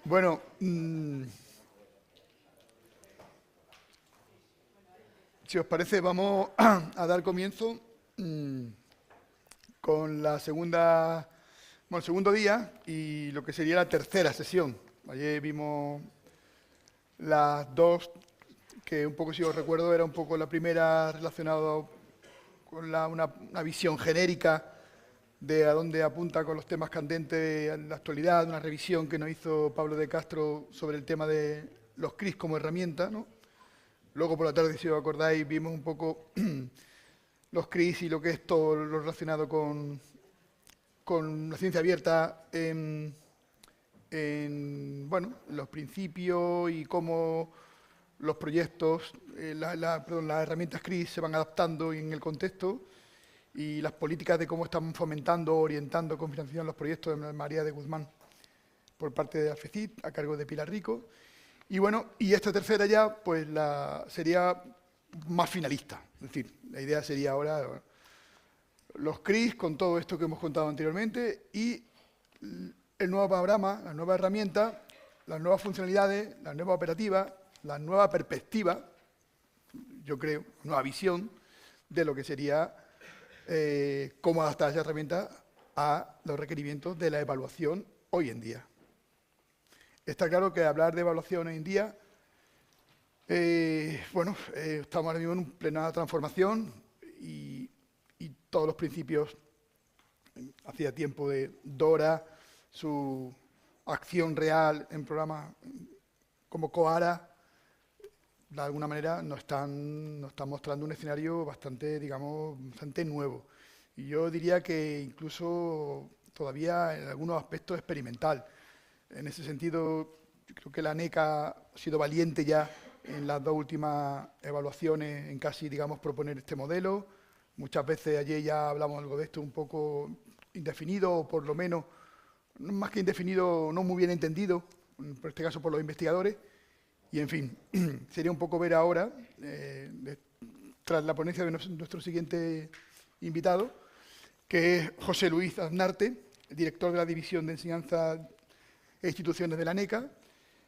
Bueno, si os parece, vamos a dar comienzo con la segunda, bueno, el segundo día y lo que sería la tercera sesión. Ayer vimos las dos, que un poco, si os recuerdo, era un poco la primera relacionada con una visión genérica de a dónde apunta con los temas candentes en la actualidad, una revisión que nos hizo Pablo de Castro sobre el tema de los CRIs como herramienta, ¿no? Luego por la tarde, si os acordáis, vimos un poco los CRIs y lo que es todo lo relacionado con la ciencia abierta bueno, los principios y cómo los proyectos, las herramientas CRIs se van adaptando en el contexto y las políticas de cómo están fomentando, orientando con financiación los proyectos de María de Guzmán por parte de AFECIT, a cargo de Pilar Rico. Y bueno, y esta tercera ya, pues sería más finalista. Es decir, la idea sería ahora los CRIs con todo esto que hemos contado anteriormente y el nuevo programa, la nueva herramienta, las nuevas funcionalidades, la nueva operativa, la nueva perspectiva, yo creo, nueva visión de lo que sería cómo adaptar esa herramienta a los requerimientos de la evaluación hoy en día. Está claro que hablar de evaluación hoy en día, estamos ahora mismo en plena transformación y todos los principios, hacía tiempo de Dora, su acción real en programas como Coara, de alguna manera nos están mostrando un escenario bastante, digamos, bastante nuevo. Y yo diría que incluso todavía en algunos aspectos experimental. En ese sentido, yo creo que la ANECA ha sido valiente ya en las dos últimas evaluaciones en casi, digamos, proponer este modelo. Muchas veces ayer ya hablamos algo de esto un poco indefinido, o por lo menos, más que indefinido, no muy bien entendido, por este caso por los investigadores. Y, en fin, sería un poco ver ahora, tras la ponencia de nuestro siguiente invitado, que es José Luis Aznarte, director de la División de Enseñanza e Instituciones de la ANECA,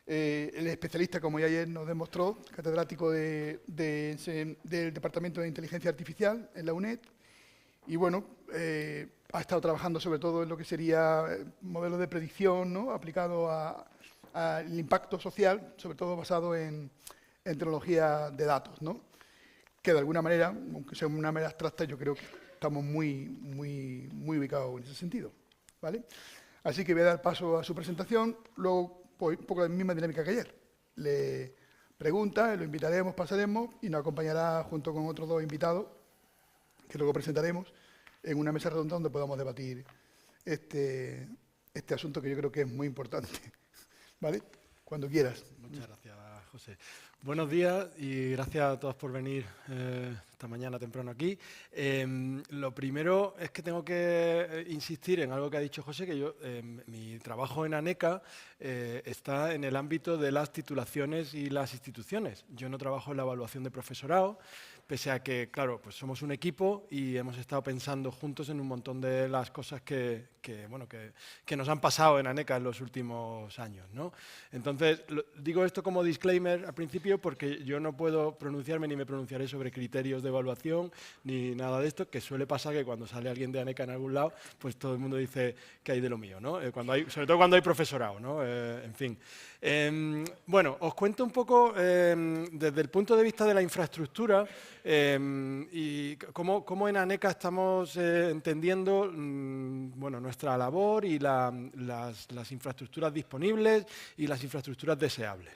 el especialista, como ya ayer nos demostró, catedrático del Departamento de Inteligencia Artificial en la UNED, y bueno, ha estado trabajando sobre todo en lo que sería modelos de predicción, ¿no?, aplicado al impacto social, sobre todo basado en tecnología de datos, ¿no?, que de alguna manera, aunque sea una manera abstracta, yo creo que estamos muy ubicados en ese sentido, ¿vale? Así que voy a dar paso a su presentación, luego pues, un poco la misma dinámica que ayer. Le pregunta, lo invitaremos, pasaremos y nos acompañará junto con otros dos invitados, que luego presentaremos, en una mesa redonda donde podamos debatir este asunto que yo creo que es muy importante. ¿Vale? Cuando quieras. Muchas gracias, José. Buenos días y gracias a todos por venir esta mañana temprano aquí. Lo primero es que tengo que insistir en algo que ha dicho José, que yo, mi trabajo en ANECA está en el ámbito de las titulaciones y las instituciones. Yo no trabajo en la evaluación de profesorado, pese a que, claro, pues somos un equipo y hemos estado pensando juntos en un montón de las cosas que nos han pasado en ANECA en los últimos años, ¿no? Entonces, digo esto como disclaimer al principio porque yo no puedo pronunciarme ni me pronunciaré sobre criterios de evaluación ni nada de esto, que suele pasar que cuando sale alguien de ANECA en algún lado, pues todo el mundo dice que hay de lo mío, ¿no? Sobre todo cuando hay profesorado, ¿no? En fin. Bueno, os cuento un poco desde el punto de vista de la infraestructura y cómo en ANECA estamos entendiendo bueno, nuestra labor y las infraestructuras disponibles y las infraestructuras deseables.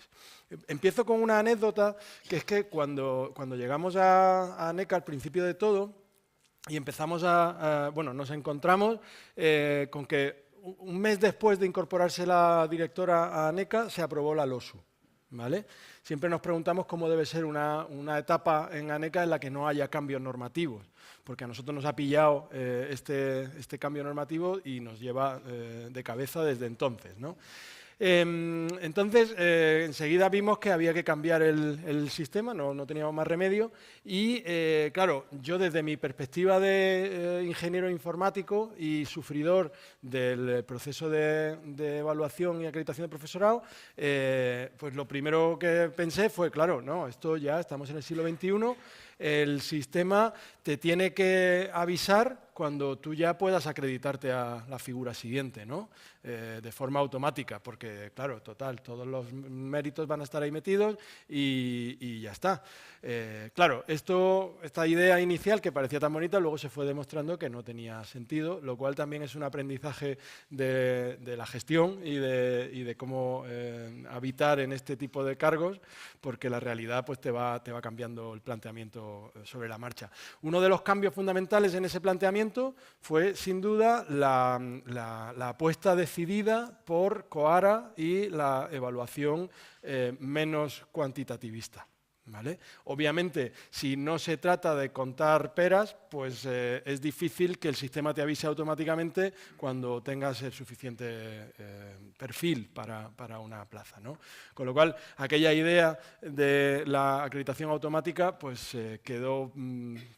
Empiezo con una anécdota, que es que cuando llegamos a ANECA al principio de todo y empezamos bueno, nos encontramos con que un mes después de incorporarse la directora a ANECA se aprobó la LOSU. ¿Vale? Siempre nos preguntamos cómo debe ser una etapa en ANECA en la que no haya cambios normativos, porque a nosotros nos ha pillado este cambio normativo y nos lleva de cabeza desde entonces, ¿no? Entonces, enseguida vimos que había que cambiar el sistema, no teníamos más remedio. Y, claro, yo desde mi perspectiva de ingeniero informático y sufridor del proceso de evaluación y acreditación de profesorado, pues lo primero que pensé fue, claro, no, esto ya estamos en el siglo XXI, el sistema te tiene que avisar cuando tú ya puedas acreditarte a la figura siguiente, ¿no? De forma automática, porque, claro, total, todos los méritos van a estar ahí metidos y ya está. Claro, esta idea inicial que parecía tan bonita, luego se fue demostrando que no tenía sentido, lo cual también es un aprendizaje de la gestión y de cómo habitar en este tipo de cargos, porque la realidad pues, te va cambiando el planteamiento sobre la marcha. Uno de los cambios fundamentales en ese planteamiento fue, sin duda, la apuesta decidida por Coara y la evaluación menos cuantitativista. ¿Vale? Obviamente, si no se trata de contar peras, pues es difícil que el sistema te avise automáticamente cuando tengas el suficiente perfil para una plaza, ¿no? Con lo cual, aquella idea de la acreditación automática pues, quedó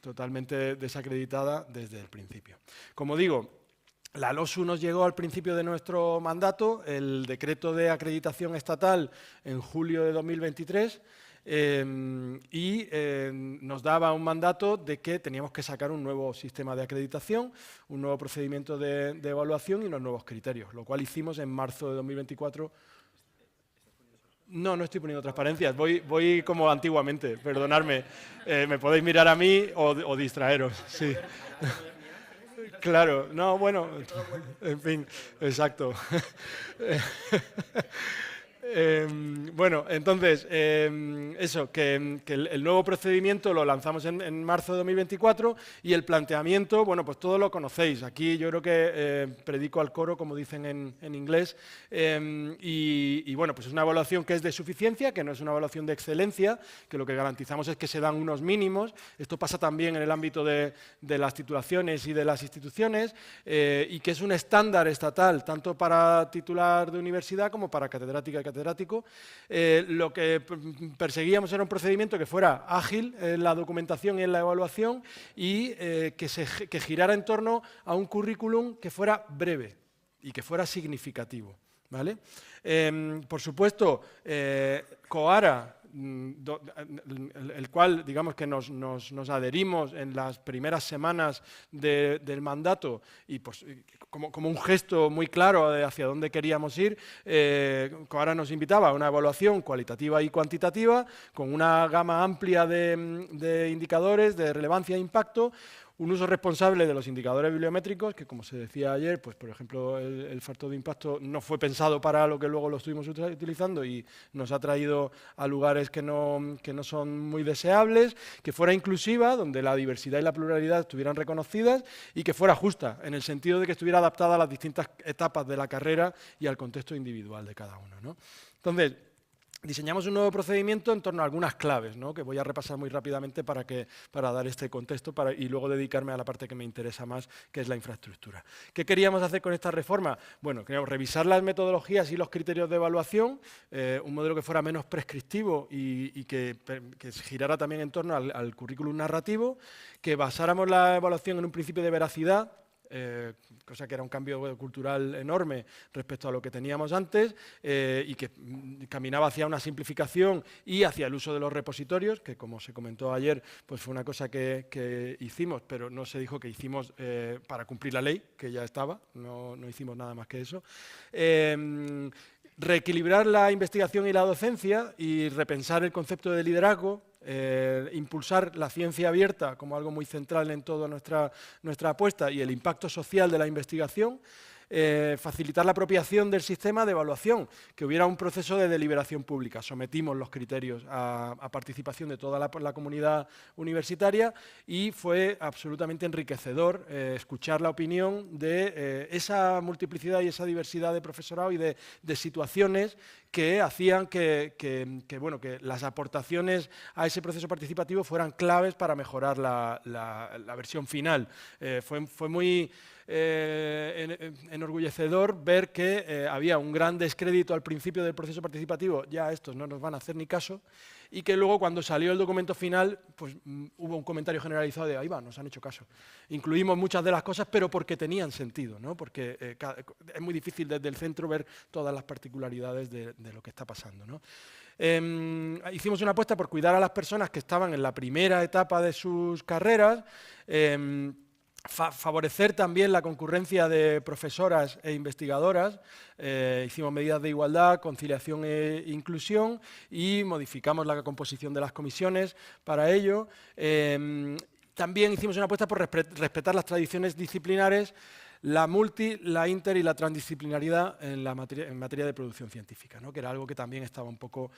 totalmente desacreditada desde el principio. Como digo, la LOSU nos llegó al principio de nuestro mandato, el decreto de acreditación estatal en julio de 2023, y nos daba un mandato de que teníamos que sacar un nuevo sistema de acreditación, un nuevo procedimiento de evaluación y unos nuevos criterios, lo cual hicimos en marzo de 2024. No estoy poniendo transparencias, voy como antiguamente, perdonadme. Me podéis mirar a mí o distraeros. Sí. Claro, no, bueno, en fin, exacto. Bueno, entonces, eso, que el nuevo procedimiento lo lanzamos en marzo de 2024 y el planteamiento, bueno, pues todo lo conocéis. Aquí yo creo que predico al coro, como dicen en inglés, y bueno, pues es una evaluación que es de suficiencia, que no es una evaluación de excelencia, que lo que garantizamos es que se dan unos mínimos. Esto pasa también en el ámbito de las titulaciones y de las instituciones, y que es un estándar estatal, tanto para titular de universidad como para catedrática y catedrático. Lo que perseguíamos era un procedimiento que fuera ágil en la documentación y en la evaluación y que girara en torno a un currículum que fuera breve y que fuera significativo, ¿vale? Por supuesto, Coara, el cual digamos que nos adherimos en las primeras semanas del mandato y pues, como un gesto muy claro de hacia dónde queríamos ir, Coara nos invitaba a una evaluación cualitativa y cuantitativa con una gama amplia de indicadores de relevancia e impacto, un uso responsable de los indicadores bibliométricos, que como se decía ayer, pues por ejemplo el factor de impacto no fue pensado para lo que luego lo estuvimos utilizando y nos ha traído a lugares que no son muy deseables, que fuera inclusiva, donde la diversidad y la pluralidad estuvieran reconocidas y que fuera justa, en el sentido de que estuviera adaptada a las distintas etapas de la carrera y al contexto individual de cada uno, ¿no? Entonces, diseñamos un nuevo procedimiento en torno a algunas claves, ¿no? Que voy a repasar muy rápidamente para dar este contexto y luego dedicarme a la parte que me interesa más, que es la infraestructura. ¿Qué queríamos hacer con esta reforma? Bueno, queríamos revisar las metodologías y los criterios de evaluación, un modelo que fuera menos prescriptivo y que girara también en torno al currículum narrativo, que basáramos la evaluación en un principio de veracidad, cosa que era un cambio cultural enorme respecto a lo que teníamos antes y que caminaba hacia una simplificación y hacia el uso de los repositorios, que como se comentó ayer, pues fue una cosa que hicimos, pero no se dijo que hicimos para cumplir la ley, que ya estaba, no hicimos nada más que eso. Reequilibrar la investigación y la docencia y repensar el concepto de liderazgo, impulsar la ciencia abierta como algo muy central en toda nuestra apuesta y el impacto social de la investigación, facilitar la apropiación del sistema de evaluación, que hubiera un proceso de deliberación pública. Sometimos los criterios a participación de toda la comunidad universitaria y fue absolutamente enriquecedor escuchar la opinión de esa multiplicidad y esa diversidad de profesorado y de situaciones que hacían que las aportaciones a ese proceso participativo fueran claves para mejorar la versión final. Fue muy enorgullecedor ver que había un gran descrédito al principio del proceso participativo, ya estos no nos van a hacer ni caso, y que luego cuando salió el documento final, pues hubo un comentario generalizado de ahí va, nos han hecho caso. Incluimos muchas de las cosas, pero porque tenían sentido, ¿no? Porque es muy difícil desde el centro ver todas las particularidades de lo que está pasando, ¿no? Hicimos una apuesta por cuidar a las personas que estaban en la primera etapa de sus carreras, favorecer también la concurrencia de profesoras e investigadoras, hicimos medidas de igualdad, conciliación e inclusión y modificamos la composición de las comisiones para ello. También hicimos una apuesta por respetar las tradiciones disciplinares, la la inter y la transdisciplinariedad en materia de producción científica, ¿no? Que era algo que también estaba un poco,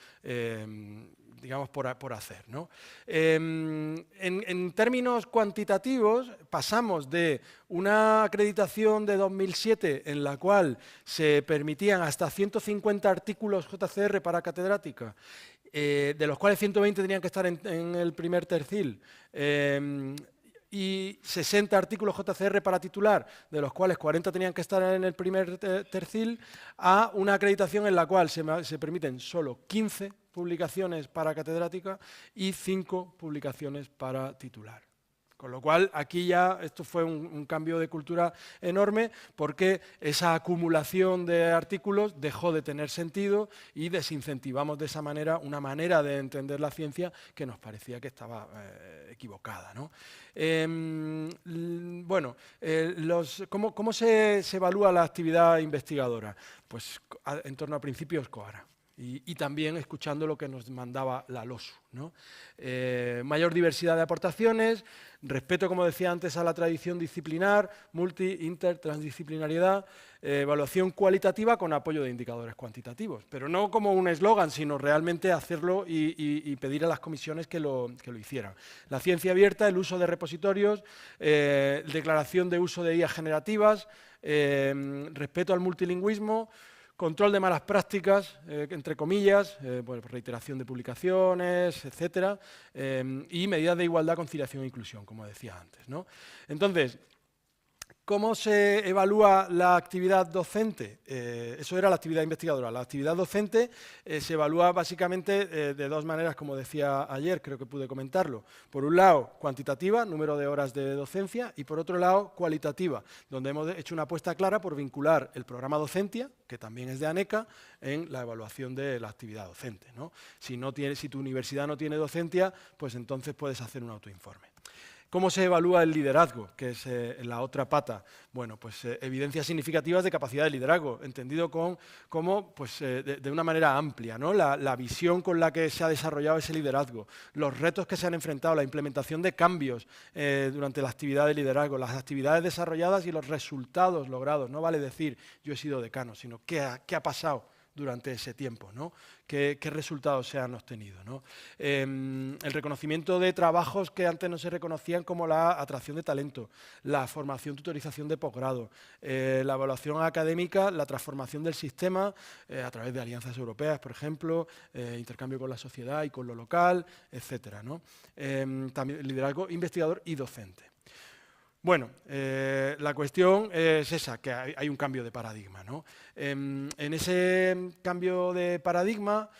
digamos, por hacer, ¿no? En términos cuantitativos, pasamos de una acreditación de 2007 en la cual se permitían hasta 150 artículos JCR para catedrática, de los cuales 120 tenían que estar en el primer tercil, y 60 artículos JCR para titular, de los cuales 40 tenían que estar en el primer tercil, a una acreditación en la cual se permiten solo 15 publicaciones para catedrática y 5 publicaciones para titular. Con lo cual, aquí ya esto fue un cambio de cultura enorme porque esa acumulación de artículos dejó de tener sentido y desincentivamos de esa manera una manera de entender la ciencia que nos parecía que estaba equivocada, ¿no? Bueno, ¿cómo se evalúa la actividad investigadora? Pues en torno a principios Coara. Y también escuchando lo que nos mandaba la LOSU, ¿no? Mayor diversidad de aportaciones, respeto, como decía antes, a la tradición disciplinar, inter, transdisciplinariedad, evaluación cualitativa con apoyo de indicadores cuantitativos, pero no como un eslogan, sino realmente hacerlo y pedir a las comisiones que lo hicieran. La ciencia abierta, el uso de repositorios, declaración de uso de IA generativas, respeto al multilingüismo, control de malas prácticas, entre comillas, bueno, reiteración de publicaciones, etcétera, y medidas de igualdad, conciliación e inclusión, como decía antes, ¿no? Entonces, ¿cómo se evalúa la actividad docente? Eso era la actividad investigadora. La actividad docente se evalúa básicamente de dos maneras, como decía ayer, creo que pude comentarlo. Por un lado, cuantitativa, número de horas de docencia, y por otro lado, cualitativa, donde hemos hecho una apuesta clara por vincular el programa Docentia, que también es de ANECA, en la evaluación de la actividad docente, ¿no? Si tu universidad no tiene Docentia, pues entonces puedes hacer un autoinforme. ¿Cómo se evalúa el liderazgo? Que es la otra pata. Bueno, pues evidencias significativas de capacidad de liderazgo, entendido como pues, de una manera amplia, ¿no? La visión con la que se ha desarrollado ese liderazgo, los retos que se han enfrentado, la implementación de cambios durante la actividad de liderazgo, las actividades desarrolladas y los resultados logrados. No vale decir yo he sido decano, sino qué ha pasado durante ese tiempo, ¿no? ¿Qué resultados se han obtenido, ¿no? El reconocimiento de trabajos que antes no se reconocían, como la atracción de talento, la formación, tutorización de posgrado, la evaluación académica, la transformación del sistema a través de alianzas europeas, por ejemplo, intercambio con la sociedad y con lo local, etcétera, ¿no? También liderazgo investigador y docente. Bueno, la cuestión es esa, que hay un cambio de paradigma, ¿no? En ese cambio de paradigma,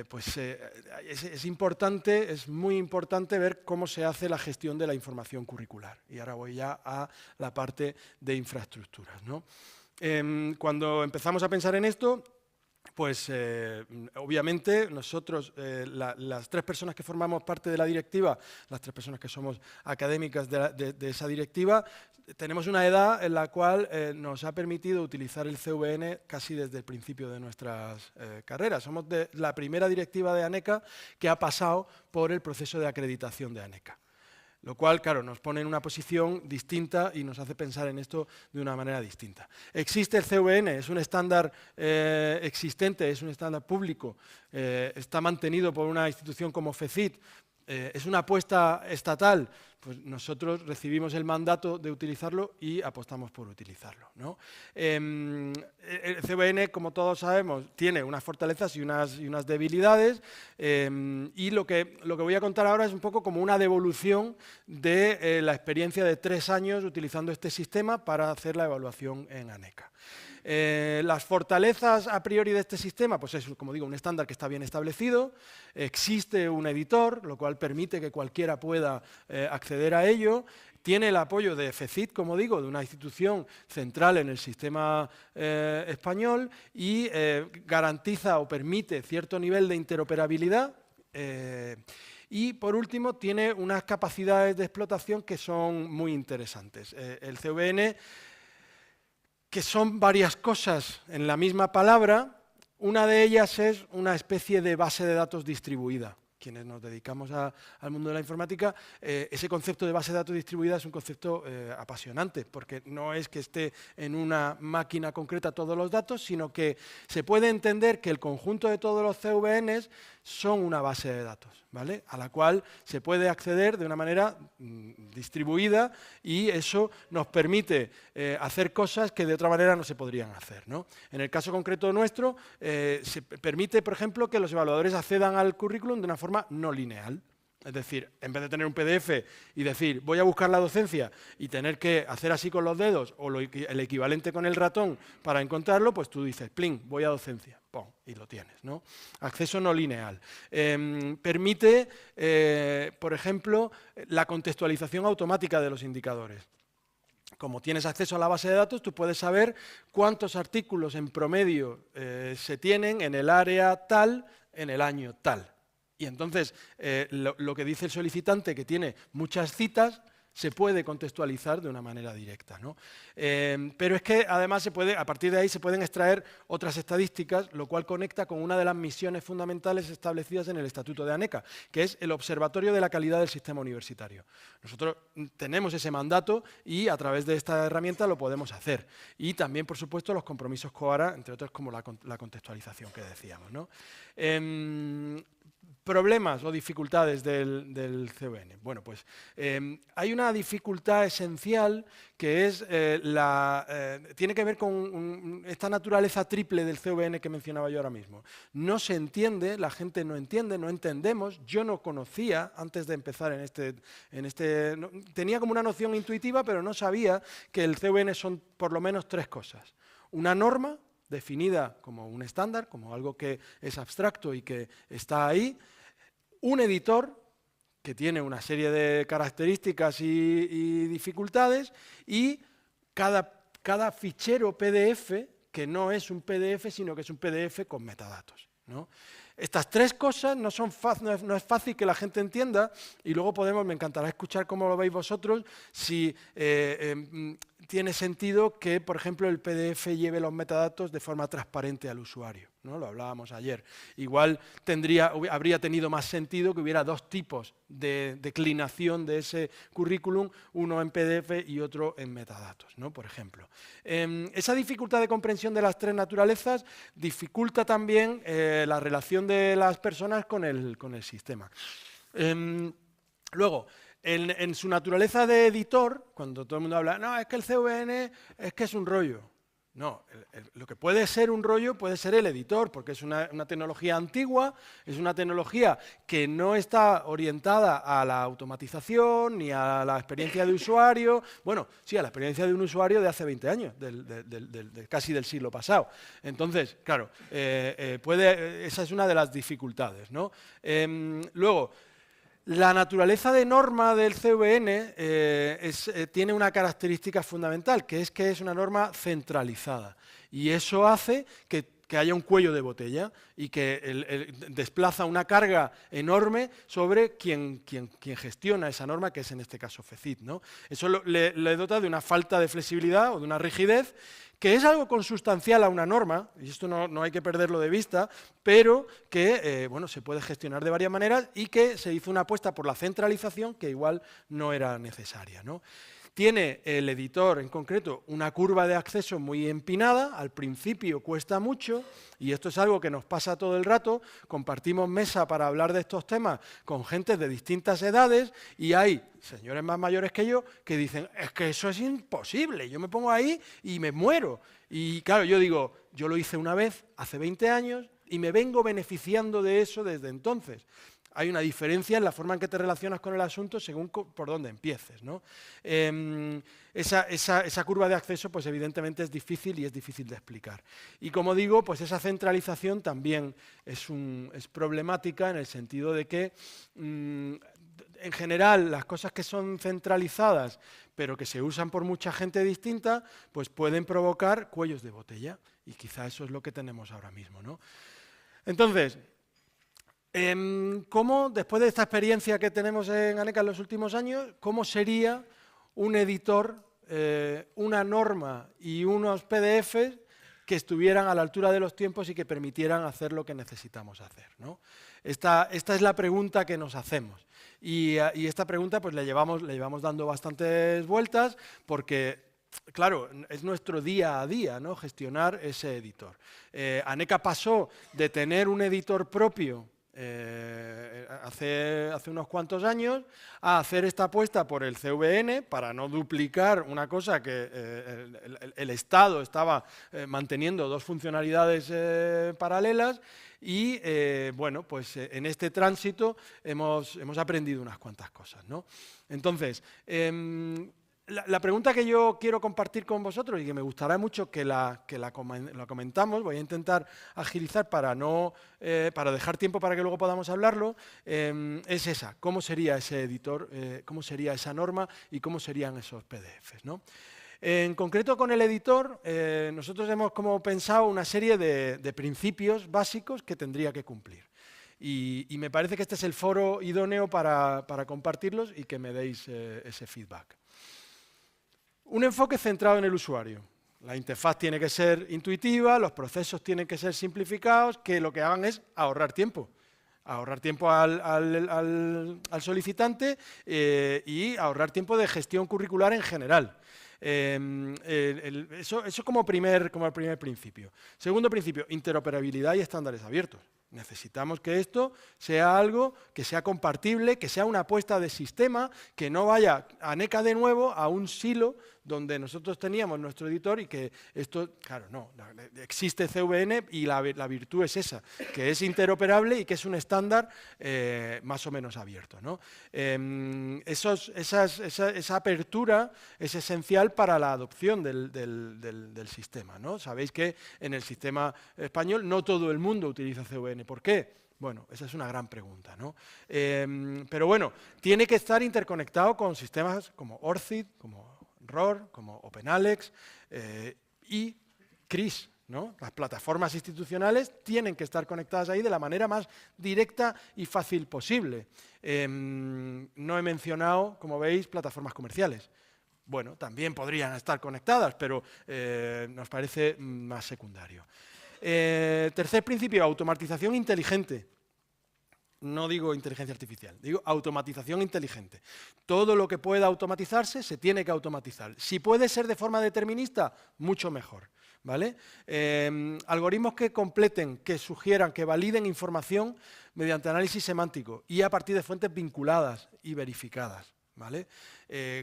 pues es importante, es muy importante ver cómo se hace la gestión de la información curricular. Y ahora voy ya a la parte de infraestructuras, ¿no? Cuando empezamos a pensar en esto, pues obviamente nosotros, las 3 personas que formamos parte de la directiva, las 3 personas que somos académicas de esa directiva, tenemos una edad en la cual nos ha permitido utilizar el CVN casi desde el principio de nuestras carreras. Somos de la primera directiva de ANECA que ha pasado por el proceso de acreditación de ANECA. Lo cual, claro, nos pone en una posición distinta y nos hace pensar en esto de una manera distinta. Existe el CVN, es un estándar existente, es un estándar público, está mantenido por una institución como FECIT, es una apuesta estatal, pues nosotros recibimos el mandato de utilizarlo y apostamos por utilizarlo, ¿no? El CVN, como todos sabemos, tiene unas fortalezas y unas debilidades, y lo que voy a contar ahora es un poco como una devolución de la experiencia de 3 años utilizando este sistema para hacer la evaluación en ANECA. Las fortalezas a priori de este sistema, pues es, como digo, un estándar que está bien establecido, existe un editor, lo cual permite que cualquiera pueda acceder a ello, tiene el apoyo de FECIT, como digo, de una institución central en el sistema español y garantiza o permite cierto nivel de interoperabilidad. Y, por último, tiene unas capacidades de explotación que son muy interesantes. El CVN, que son varias cosas en la misma palabra, una de ellas es una especie de base de datos distribuida. Quienes nos dedicamos al mundo de la informática, ese concepto de base de datos distribuida es un concepto apasionante, porque no es que esté en una máquina concreta todos los datos, sino que se puede entender que el conjunto de todos los CVNs son una base de datos, ¿vale? A la cual se puede acceder de una manera distribuida y eso nos permite hacer cosas que de otra manera no se podrían hacer, ¿no? En el caso concreto nuestro, se permite, por ejemplo, que los evaluadores accedan al currículum de una forma no lineal. Es decir, en vez de tener un PDF y decir, voy a buscar la docencia y tener que hacer así con los dedos o el equivalente con el ratón para encontrarlo, pues tú dices, plin, voy a docencia, ¡pum!, y lo tienes, ¿no? Acceso no lineal. Permite, por ejemplo, la contextualización automática de los indicadores. Como tienes acceso a la base de datos, tú puedes saber cuántos artículos en promedio se tienen en el área tal, en el año tal. Y entonces, lo que dice el solicitante, que tiene muchas citas, se puede contextualizar de una manera directa, ¿no? Pero es que además a partir de ahí se pueden extraer otras estadísticas, lo cual conecta con una de las misiones fundamentales establecidas en el Estatuto de ANECA, que es el Observatorio de la Calidad del Sistema Universitario. Nosotros tenemos ese mandato y a través de esta herramienta lo podemos hacer. Y también, por supuesto, los compromisos COARA, entre otros como la contextualización que decíamos, ¿no? ¿Problemas o dificultades del CVN? Bueno, pues hay una dificultad esencial que es tiene que ver con esta naturaleza triple del CVN que mencionaba yo ahora mismo. No se entiende, la gente no entiende, no entendemos. Yo no conocía, antes de empezar tenía como una noción intuitiva, pero no sabía que el CVN son por lo menos 3 cosas. Una norma, definida como un estándar, como algo que es abstracto y que está ahí, un editor que tiene una serie de características y dificultades y cada fichero PDF que no es un PDF, sino que es un PDF con metadatos, ¿no? Estas 3 cosas no es fácil que la gente entienda y luego me encantará escuchar cómo lo veis vosotros, si tiene sentido que, por ejemplo, el PDF lleve los metadatos de forma transparente al usuario, ¿no? Lo hablábamos ayer. Igual habría tenido más sentido que hubiera 2 tipos de declinación de ese currículum, uno en PDF y otro en metadatos, ¿no? Por ejemplo. Esa dificultad de comprensión de las 3 naturalezas dificulta también la relación de las personas con el sistema. Luego, en su naturaleza de editor, cuando todo el mundo habla, no, es que el CVN es que es un rollo. No, lo que puede ser un rollo puede ser el editor, porque es una tecnología antigua, es una tecnología que no está orientada a la automatización ni a la experiencia de usuario. Bueno, sí, a la experiencia de un usuario de hace 20 años, casi del siglo pasado. Entonces, claro, esa es una de las dificultades, ¿no? Luego, la naturaleza de norma del CVN tiene una característica fundamental, que es una norma centralizada. Y eso hace que haya un cuello de botella y que desplaza una carga enorme sobre quien gestiona esa norma, que es en este caso FECIT, ¿no? Eso le dota de una falta de flexibilidad o de una rigidez, que es algo consustancial a una norma, y esto no hay que perderlo de vista, pero que se puede gestionar de varias maneras y que se hizo una apuesta por la centralización que igual no era necesaria, ¿no? Tiene el editor en concreto una curva de acceso muy empinada, al principio cuesta mucho, y esto es algo que nos pasa todo el rato. Compartimos mesa para hablar de estos temas con gente de distintas edades y hay señores más mayores que yo que dicen, es que eso es imposible, yo me pongo ahí y me muero. Y claro, yo digo, yo lo hice una vez, hace 20 años, y me vengo beneficiando de eso desde entonces. Hay una diferencia en la forma en que te relacionas con el asunto según por dónde empieces, ¿no? Esa curva de acceso, pues evidentemente es difícil y es difícil de explicar. Y como digo, pues esa centralización también es problemática en el sentido de que, en general, las cosas que son centralizadas, pero que se usan por mucha gente distinta, pues pueden provocar cuellos de botella. Y quizá eso es lo que tenemos ahora mismo, ¿no? Entonces, ¿cómo, después de esta experiencia que tenemos en Aneca en los últimos años, cómo sería un editor, una norma y unos PDFs que estuvieran a la altura de los tiempos y que permitieran hacer lo que necesitamos hacer, ¿no? Esta es la pregunta que nos hacemos. Y esta pregunta pues le llevamos dando bastantes vueltas porque, claro, es nuestro día a día, ¿no?, gestionar ese editor. Aneca pasó de tener un editor propio hace unos cuantos años a hacer esta apuesta por el CVN para no duplicar una cosa que el Estado estaba manteniendo dos funcionalidades paralelas y bueno, pues en este tránsito hemos aprendido unas cuantas cosas, ¿no? Entonces, la pregunta que yo quiero compartir con vosotros y que me gustará mucho que la comentamos, voy a intentar agilizar para dejar tiempo para que luego podamos hablarlo, es esa: ¿cómo sería ese editor, cómo sería esa norma y cómo serían esos PDFs, ¿no? En concreto con el editor, nosotros hemos como pensado una serie de principios básicos que tendría que cumplir. Y me parece que este es el foro idóneo para compartirlos y que me deis ese feedback. Un enfoque centrado en el usuario. La interfaz tiene que ser intuitiva, los procesos tienen que ser simplificados, que lo que hagan es ahorrar tiempo. Ahorrar tiempo al solicitante y ahorrar tiempo de gestión curricular en general. Eso como primer principio. Segundo principio, interoperabilidad y estándares abiertos. Necesitamos que esto sea algo que sea compartible, que sea una apuesta de sistema, que no vaya Aneca de nuevo a un silo donde nosotros teníamos nuestro editor y que esto, claro, no, existe CVN y la virtud es esa, que es interoperable y que es un estándar más o menos abierto, ¿no? Esa apertura es esencial para la adopción del sistema, ¿no? Sabéis que en el sistema español no todo el mundo utiliza CVN. ¿Por qué? Bueno, esa es una gran pregunta, ¿no? Pero bueno, tiene que estar interconectado con sistemas como ORCID, como ROR, como OpenAlex y CRIS, ¿no? Las plataformas institucionales tienen que estar conectadas ahí de la manera más directa y fácil posible. No he mencionado, como veis, plataformas comerciales. Bueno, también podrían estar conectadas, pero nos parece más secundario. Tercer principio, automatización inteligente. No digo inteligencia artificial, digo automatización inteligente. Todo lo que pueda automatizarse se tiene que automatizar. Si puede ser de forma determinista, mucho mejor, ¿vale? Algoritmos que completen, que sugieran, que validen información mediante análisis semántico y a partir de fuentes vinculadas y verificadas, ¿vale?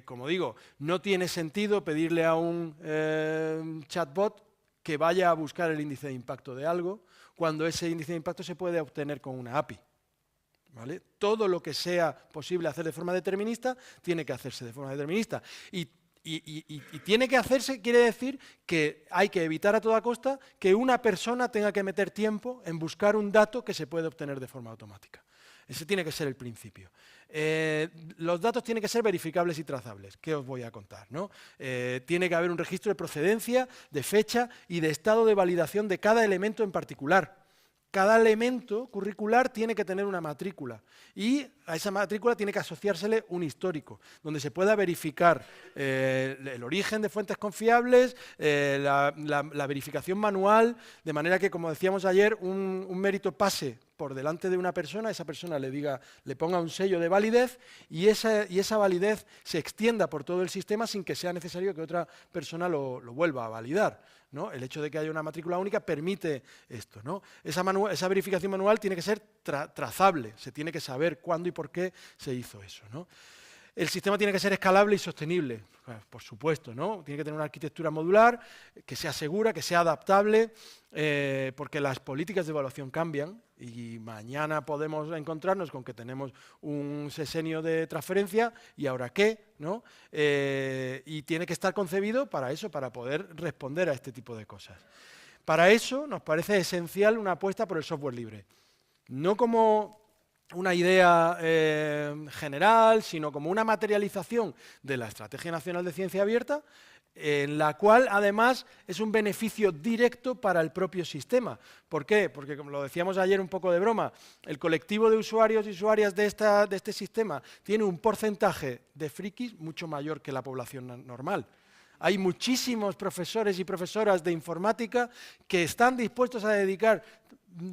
Como digo, no tiene sentido pedirle a un chatbot que vaya a buscar el índice de impacto de algo cuando ese índice de impacto se puede obtener con una API. ¿Vale? Todo lo que sea posible hacer de forma determinista tiene que hacerse de forma determinista. Y tiene que hacerse quiere decir que hay que evitar a toda costa que una persona tenga que meter tiempo en buscar un dato que se puede obtener de forma automática. Ese tiene que ser el principio. Los datos tienen que ser verificables y trazables. ¿Qué os voy a contar, ¿no? Tiene que haber un registro de procedencia, de fecha y de estado de validación de cada elemento en particular. Cada elemento curricular tiene que tener una matrícula y a esa matrícula tiene que asociársele un histórico, donde se pueda verificar el origen de fuentes confiables, la verificación manual, de manera que, como decíamos ayer, un mérito pase por delante de una persona, esa persona le ponga un sello de validez y esa validez se extienda por todo el sistema sin que sea necesario que otra persona lo vuelva a validar, ¿no? El hecho de que haya una matrícula única permite esto, ¿no? Esa verificación manual tiene que ser trazable, se tiene que saber cuándo y por qué se hizo eso, ¿no? El sistema tiene que ser escalable y sostenible, por supuesto, ¿no? Tiene que tener una arquitectura modular, que sea segura, que sea adaptable, porque las políticas de evaluación cambian y mañana podemos encontrarnos con que tenemos un sexenio de transferencia y ahora qué, ¿no? Y tiene que estar concebido para eso, para poder responder a este tipo de cosas. Para eso nos parece esencial una apuesta por el software libre, no como una idea general, sino como una materialización de la Estrategia Nacional de Ciencia Abierta, en la cual además es un beneficio directo para el propio sistema. ¿Por qué? Porque, como lo decíamos ayer un poco de broma, el colectivo de usuarios y usuarias de este sistema tiene un porcentaje de frikis mucho mayor que la población normal. Hay muchísimos profesores y profesoras de informática que están dispuestos a dedicar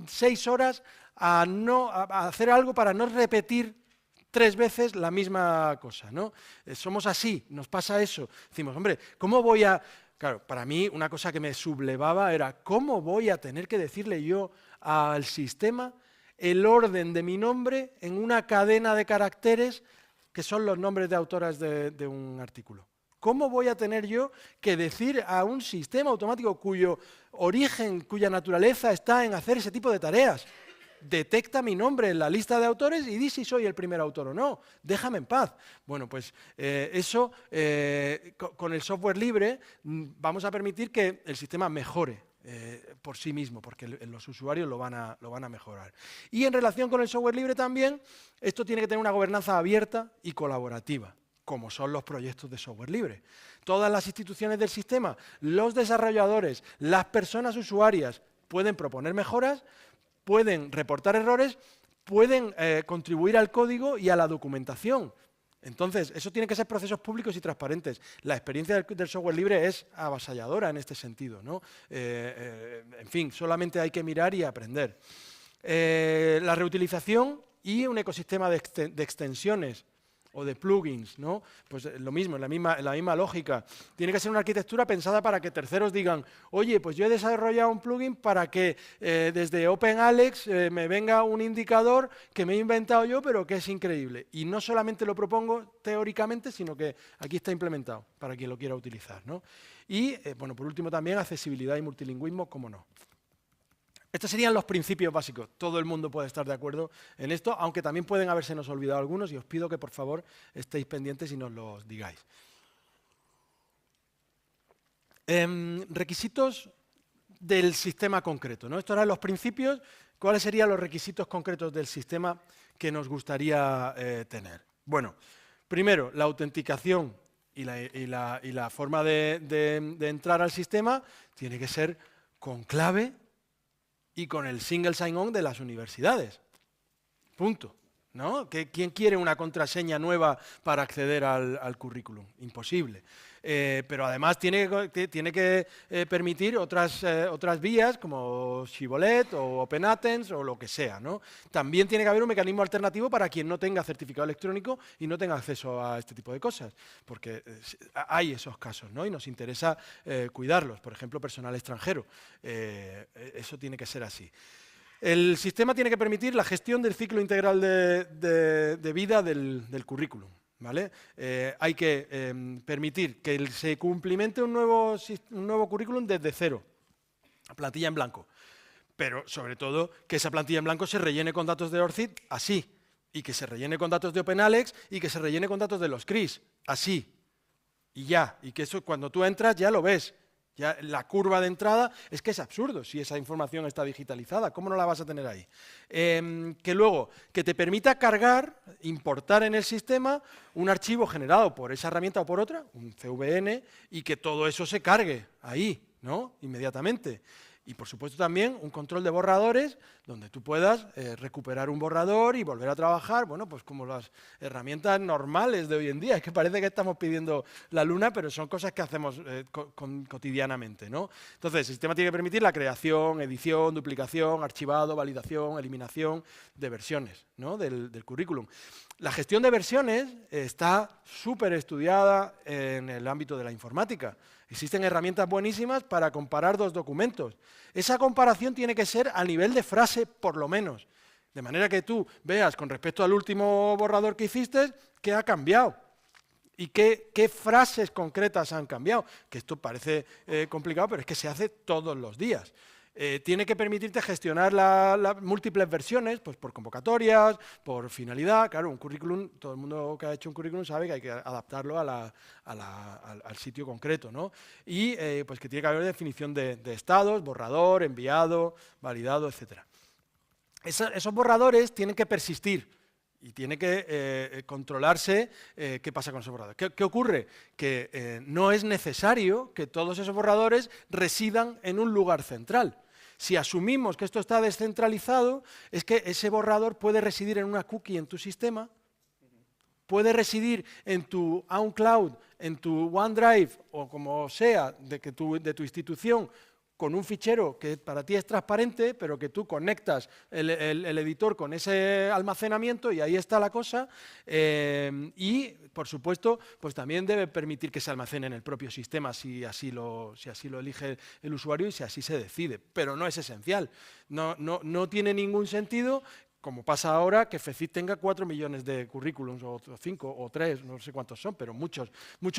6 horas a hacer algo para no repetir 3 veces la misma cosa, ¿no? Somos así, nos pasa eso. Decimos, hombre, ¿cómo voy a...? Claro, para mí una cosa que me sublevaba era ¿cómo voy a tener que decirle yo al sistema el orden de mi nombre en una cadena de caracteres que son los nombres de autoras de un artículo? ¿Cómo voy a tener yo que decir a un sistema automático cuyo origen, cuya naturaleza está en hacer ese tipo de tareas? Detecta mi nombre en la lista de autores y di si soy el primer autor o no. Déjame en paz. Bueno, pues eso, con el software libre, vamos a permitir que el sistema mejore por sí mismo, porque los usuarios lo van a mejorar. Y en relación con el software libre también, esto tiene que tener una gobernanza abierta y colaborativa, como son los proyectos de software libre. Todas las instituciones del sistema, los desarrolladores, las personas usuarias pueden proponer mejoras, pueden reportar errores, pueden contribuir al código y a la documentación. Entonces, eso tiene que ser procesos públicos y transparentes. La experiencia del software libre es avasalladora en este sentido, ¿no? En fin, solamente hay que mirar y aprender. La reutilización y un ecosistema de extensiones o de plugins, ¿no? Pues lo mismo, en la misma lógica. Tiene que ser una arquitectura pensada para que terceros digan, oye, pues yo he desarrollado un plugin para que desde OpenAlex me venga un indicador que me he inventado yo, pero que es increíble. Y no solamente lo propongo teóricamente, sino que aquí está implementado para quien lo quiera utilizar, ¿no? Y, bueno, por último también accesibilidad y multilingüismo, cómo no. Estos serían los principios básicos. Todo el mundo puede estar de acuerdo en esto, aunque también pueden habérsenos olvidado algunos, y os pido que, por favor, estéis pendientes y nos los digáis. Requisitos del sistema concreto, ¿no? Estos eran los principios. ¿Cuáles serían los requisitos concretos del sistema que nos gustaría tener? Bueno, primero, la autenticación y la forma de entrar al sistema tiene que ser con clave y con el single sign-on de las universidades. Punto. ¿No? ¿Quién quiere una contraseña nueva para acceder al currículum? Imposible. Pero además tiene que permitir otras vías como Shibboleth o OpenAthens o lo que sea, ¿no? También tiene que haber un mecanismo alternativo para quien no tenga certificado electrónico y no tenga acceso a este tipo de cosas, porque hay esos casos, ¿no? Y nos interesa cuidarlos, por ejemplo, personal extranjero. Eso tiene que ser así. El sistema tiene que permitir la gestión del ciclo integral de vida del currículum, ¿vale? Hay que permitir que se cumplimente un nuevo currículum desde cero, plantilla en blanco, pero sobre todo que esa plantilla en blanco se rellene con datos de ORCID, así, y que se rellene con datos de OpenAlex y que se rellene con datos de los CRIS, así, y ya, y que eso cuando tú entras ya lo ves. Ya la curva de entrada es que es absurdo si esa información está digitalizada. ¿Cómo no la vas a tener ahí? Que luego, que te permita cargar, importar en el sistema un archivo generado por esa herramienta o por otra, un CVN, y que todo eso se cargue ahí, ¿no? Inmediatamente. Y, por supuesto, también un control de borradores donde tú puedas recuperar un borrador y volver a trabajar, bueno, pues como las herramientas normales de hoy en día. Es que parece que estamos pidiendo la luna, pero son cosas que hacemos cotidianamente, ¿no? Entonces, el sistema tiene que permitir la creación, edición, duplicación, archivado, validación, eliminación de versiones, ¿no? del currículum. La gestión de versiones está súper estudiada en el ámbito de la informática. Existen herramientas buenísimas para comparar dos documentos. Esa comparación tiene que ser a nivel de frase, por lo menos. De manera que tú veas, con respecto al último borrador que hiciste, qué ha cambiado y qué frases concretas han cambiado. Que esto parece complicado, pero es que se hace todos los días. Tiene que permitirte gestionar las múltiples versiones, pues por convocatorias, por finalidad. Claro, un currículum, todo el mundo que ha hecho un currículum sabe que hay que adaptarlo al sitio concreto, ¿no? Y pues que tiene que haber definición de estados, borrador, enviado, validado, etc. Esos borradores tienen que persistir y tiene que controlarse qué pasa con esos borradores. ¿Qué ocurre? Que no es necesario que todos esos borradores residan en un lugar central. Si asumimos que esto está descentralizado, es que ese borrador puede residir en una cookie en tu sistema, puede residir en tu OwnCloud, en tu OneDrive o como sea de tu institución, con un fichero que para ti es transparente, pero que tú conectas el editor con ese almacenamiento y ahí está la cosa. Y, por supuesto, pues también debe permitir que se almacene en el propio sistema si así lo elige el usuario y si así se decide. Pero no es esencial. No tiene ningún sentido, como pasa ahora, que FECIT tenga 4 millones de currículums, o 5, o 3, no sé cuántos son, pero muchos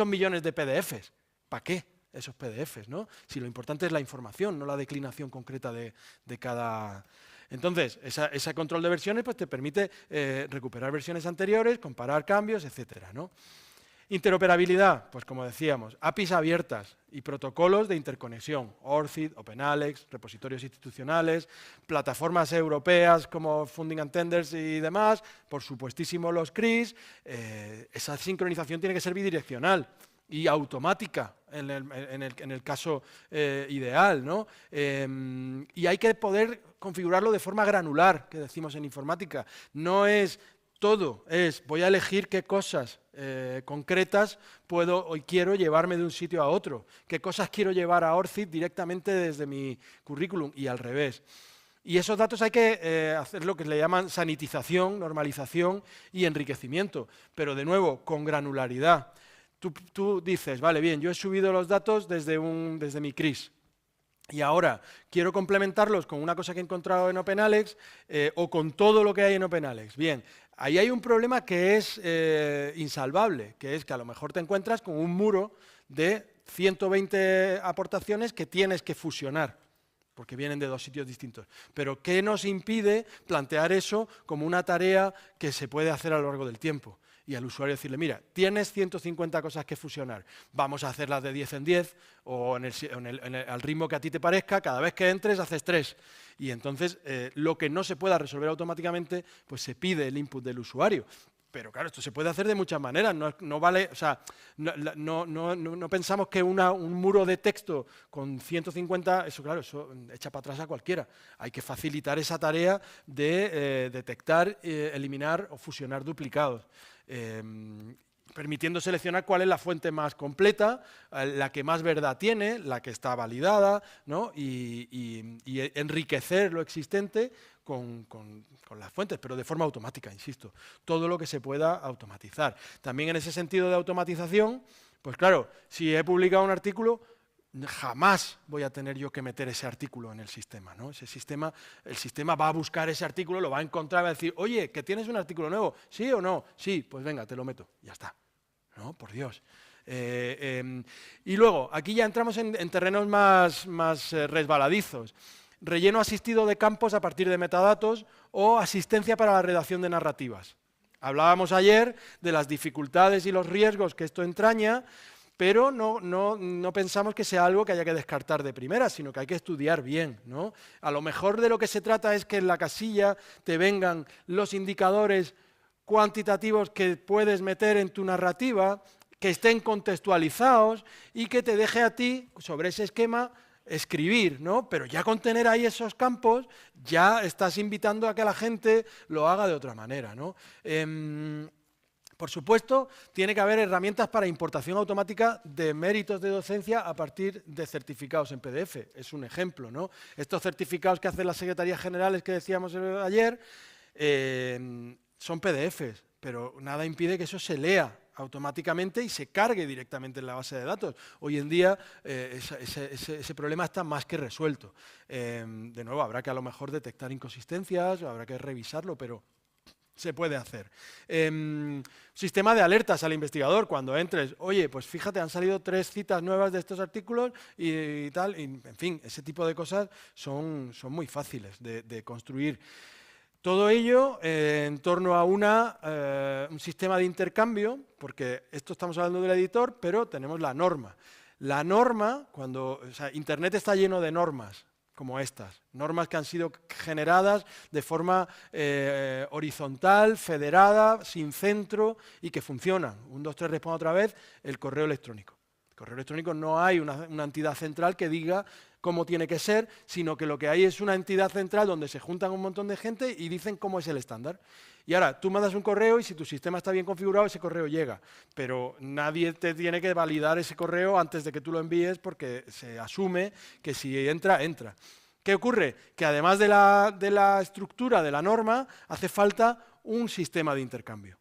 millones de PDFs. ¿Para qué? Esos PDFs, ¿no? Si lo importante es la información, no la declinación concreta de cada... Entonces, ese control de versiones pues, te permite recuperar versiones anteriores, comparar cambios, etcétera, ¿no? Interoperabilidad, pues como decíamos, APIs abiertas y protocolos de interconexión, ORCID, OpenAlex, repositorios institucionales, plataformas europeas como Funding and Tenders y demás, por supuestísimo los CRIs. Esa sincronización tiene que ser bidireccional y automática en el caso ideal, ¿no? Y hay que poder configurarlo de forma granular, que decimos en informática. No es todo, voy a elegir qué cosas concretas puedo y quiero llevarme de un sitio a otro, qué cosas quiero llevar a ORCID directamente desde mi currículum y al revés. Y esos datos hay que hacer lo que le llaman sanitización, normalización y enriquecimiento, pero de nuevo, con granularidad. Tú dices, vale, bien, yo he subido los datos desde mi CRIS y ahora quiero complementarlos con una cosa que he encontrado en OpenAlex o con todo lo que hay en OpenAlex. Bien, ahí hay un problema que es insalvable, que es que a lo mejor te encuentras con un muro de 120 aportaciones que tienes que fusionar, porque vienen de dos sitios distintos. Pero ¿qué nos impide plantear eso como una tarea que se puede hacer a lo largo del tiempo? Y al usuario decirle, mira, tienes 150 cosas que fusionar, vamos a hacerlas de 10 en 10 o al ritmo que a ti te parezca, cada vez que entres haces 3. Y entonces lo que no se pueda resolver automáticamente, pues se pide el input del usuario. Pero claro, esto se puede hacer de muchas maneras, no vale, o sea, no pensamos que un muro de texto con 150, eso claro, eso echa para atrás a cualquiera. Hay que facilitar esa tarea de detectar, eliminar o fusionar duplicados. Permitiendo seleccionar cuál es la fuente más completa, la que más verdad tiene, la que está validada, ¿no? y enriquecer lo existente con las fuentes, pero de forma automática, insisto. Todo lo que se pueda automatizar. También en ese sentido de automatización, pues claro, si he publicado un artículo, jamás voy a tener yo que meter ese artículo en el sistema, ¿no? El sistema va a buscar ese artículo, lo va a encontrar, va a decir, oye, que tienes un artículo nuevo, ¿sí o no? Sí, pues venga, te lo meto, ya está. ¿No? Por Dios. Y luego, aquí ya entramos en terrenos más resbaladizos. Relleno asistido de campos a partir de metadatos o asistencia para la redacción de narrativas. Hablábamos ayer de las dificultades y los riesgos que esto entraña, pero no pensamos que sea algo que haya que descartar de primera, sino que hay que estudiar bien, ¿no? A lo mejor de lo que se trata es que en la casilla te vengan los indicadores cuantitativos que puedes meter en tu narrativa, que estén contextualizados y que te deje a ti, sobre ese esquema, escribir, ¿no? Pero ya con tener ahí esos campos, ya estás invitando a que la gente lo haga de otra manera, ¿no? Por supuesto, tiene que haber herramientas para importación automática de méritos de docencia a partir de certificados en PDF. Es un ejemplo, ¿no? Estos certificados que hacen las secretarías generales que decíamos ayer son PDFs, pero nada impide que eso se lea automáticamente y se cargue directamente en la base de datos. Hoy en día ese problema está más que resuelto. De nuevo, habrá que a lo mejor detectar inconsistencias, habrá que revisarlo, pero se puede hacer. Sistema de alertas al investigador cuando entres. Oye, pues fíjate, han salido 3 citas nuevas de estos artículos y tal. Y, en fin, ese tipo de cosas son muy fáciles de construir. Todo ello en torno a un sistema de intercambio, porque esto estamos hablando del editor, pero tenemos la norma. La norma, Internet está lleno de normas como estas, normas que han sido generadas de forma horizontal, federada, sin centro y que funcionan. 1, 2, 3, respondo otra vez, el correo electrónico. El correo electrónico no hay una entidad central que diga cómo tiene que ser, sino que lo que hay es una entidad central donde se juntan un montón de gente y dicen cómo es el estándar. Y ahora, tú mandas un correo y si tu sistema está bien configurado, ese correo llega. Pero nadie te tiene que validar ese correo antes de que tú lo envíes porque se asume que si entra, entra. ¿Qué ocurre? Que además de la estructura de la norma, hace falta un sistema de intercambio.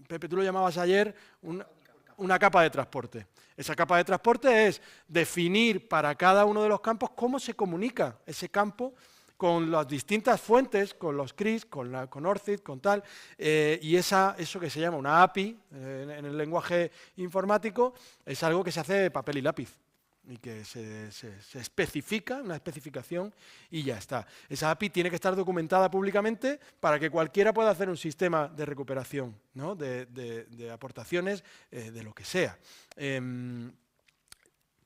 Pepe, tú lo llamabas ayer una capa de transporte. Esa capa de transporte es definir para cada uno de los campos cómo se comunica ese campo con las distintas fuentes, con los CRIS, con ORCID, con tal, y eso que se llama una API en el lenguaje informático es algo que se hace de papel y lápiz y que se especifica, una especificación y ya está. Esa API tiene que estar documentada públicamente para que cualquiera pueda hacer un sistema de recuperación, ¿no? de aportaciones, de lo que sea.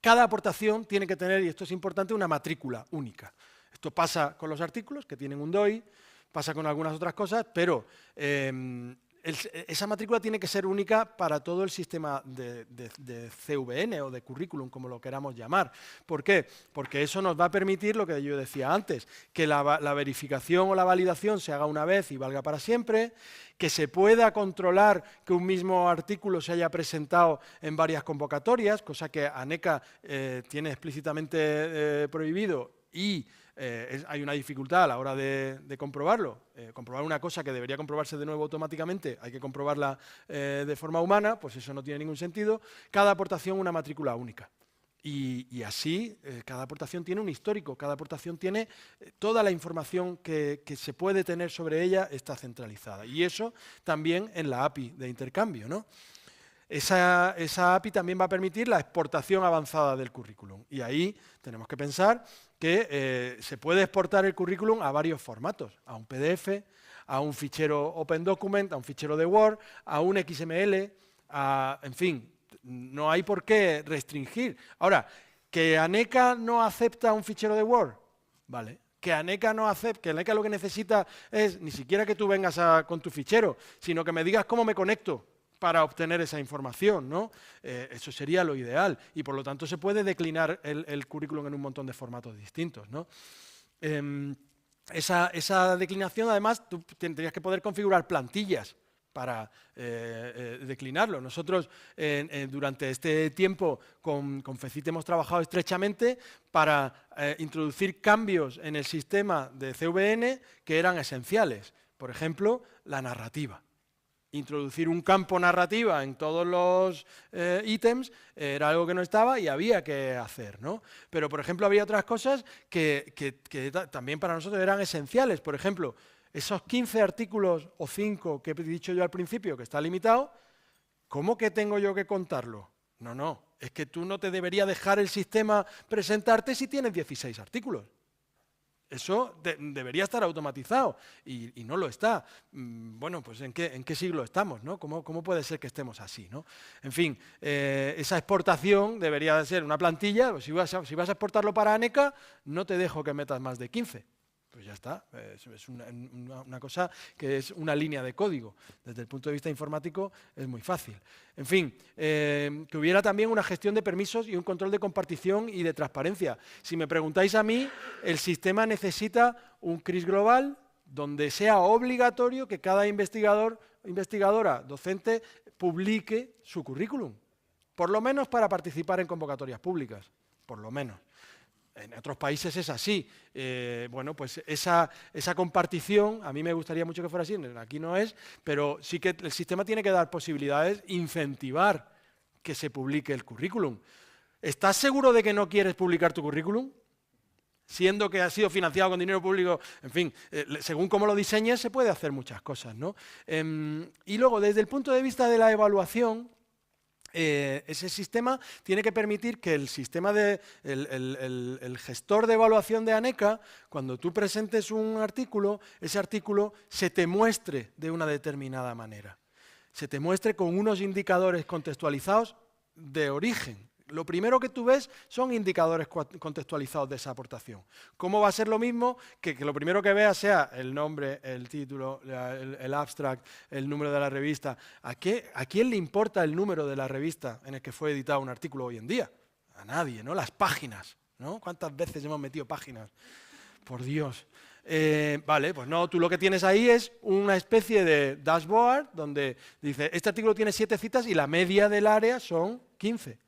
Cada aportación tiene que tener, y esto es importante, una matrícula única. Esto pasa con los artículos, que tienen un DOI, pasa con algunas otras cosas, pero esa matrícula tiene que ser única para todo el sistema de CVN o de currículum, como lo queramos llamar. ¿Por qué? Porque eso nos va a permitir lo que yo decía antes, que la verificación o la validación se haga una vez y valga para siempre, que se pueda controlar que un mismo artículo se haya presentado en varias convocatorias, cosa que ANECA tiene explícitamente prohibido y hay una dificultad a la hora de comprobarlo. Comprobar una cosa que debería comprobarse de nuevo automáticamente, hay que comprobarla de forma humana, pues eso no tiene ningún sentido. Cada aportación una matrícula única. Y así, cada aportación tiene un histórico, cada aportación tiene toda la información que se puede tener sobre ella está centralizada. Y eso también en la API de intercambio, ¿no? Esa API también va a permitir la exportación avanzada del currículum. Y ahí tenemos que pensar que se puede exportar el currículum a varios formatos, a un PDF, a un fichero Open Document, a un fichero de Word, a un XML, en fin, no hay por qué restringir. Ahora, que ANECA no acepta un fichero de Word, vale. Que ANECA no acepta, que ANECA lo que necesita es ni siquiera que tú vengas con tu fichero, sino que me digas cómo me conecto para obtener esa información, ¿no? Eso sería lo ideal y por lo tanto se puede declinar el currículum en un montón de formatos distintos, ¿no? Esa declinación, además, tú tendrías que poder configurar plantillas para declinarlo. Nosotros durante este tiempo con FECIT hemos trabajado estrechamente para introducir cambios en el sistema de CVN que eran esenciales. Por ejemplo, la narrativa. Introducir un campo narrativa en todos los ítems era algo que no estaba y había que hacer, ¿no? Pero, por ejemplo, había otras cosas que también para nosotros eran esenciales. Por ejemplo, esos 15 artículos o 5 que he dicho yo al principio, que está limitado, ¿cómo que tengo yo que contarlo? No, es que tú no te debería dejar el sistema presentarte si tienes 16 artículos. Eso debería estar automatizado y no lo está. Bueno, pues ¿en qué siglo estamos, ¿no? ¿Cómo puede ser que estemos así, ¿no? En fin, esa exportación debería de ser una plantilla. Si vas a exportarlo para ANECA, no te dejo que metas más de 15. Pues ya está, es una cosa que es una línea de código. Desde el punto de vista informático es muy fácil. En fin, que hubiera también una gestión de permisos y un control de compartición y de transparencia. Si me preguntáis a mí, el sistema necesita un CRIS global donde sea obligatorio que cada investigador, investigadora, docente, publique su currículum. Por lo menos para participar en convocatorias públicas, por lo menos. En otros países es así. Bueno, pues esa compartición, a mí me gustaría mucho que fuera así, aquí no es, pero sí que el sistema tiene que dar posibilidades, incentivar que se publique el currículum. ¿Estás seguro de que no quieres publicar tu currículum? Siendo que ha sido financiado con dinero público, en fin, según cómo lo diseñes se puede hacer muchas cosas, ¿no? Y luego, desde el punto de vista de la evaluación, ese sistema tiene que permitir que el sistema el gestor de evaluación de ANECA, cuando tú presentes un artículo, ese artículo se te muestre de una determinada manera. Se te muestre con unos indicadores contextualizados de origen. Lo primero que tú ves son indicadores contextualizados de esa aportación. ¿Cómo va a ser lo mismo que lo primero que veas sea el nombre, el título, el abstract, el número de la revista? ¿A quién le importa el número de la revista en el que fue editado un artículo hoy en día? A nadie, ¿no? Las páginas, ¿no? ¿Cuántas veces hemos metido páginas? Por Dios. Vale, pues no, tú lo que tienes ahí es una especie de dashboard donde dice, este artículo tiene 7 citas y la media del área son 15.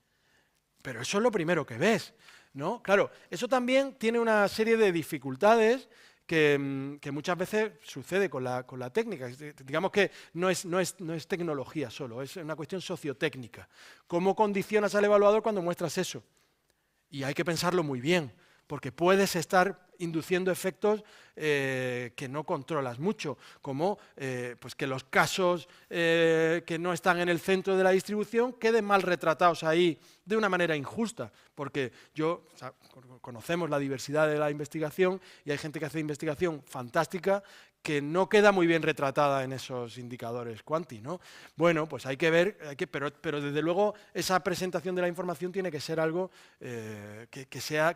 Pero eso es lo primero que ves, ¿no? Claro, eso también tiene una serie de dificultades que muchas veces sucede con la técnica. Digamos que no es tecnología solo, es una cuestión sociotécnica. ¿Cómo condicionas al evaluador cuando muestras eso? Y hay que pensarlo muy bien, porque puedes estar induciendo efectos que no controlas mucho, como pues que los casos que no están en el centro de la distribución queden mal retratados ahí de una manera injusta, porque conocemos la diversidad de la investigación y hay gente que hace investigación fantástica que no queda muy bien retratada en esos indicadores cuanti, ¿no? Bueno, pues hay que ver, pero desde luego esa presentación de la información tiene que ser algo que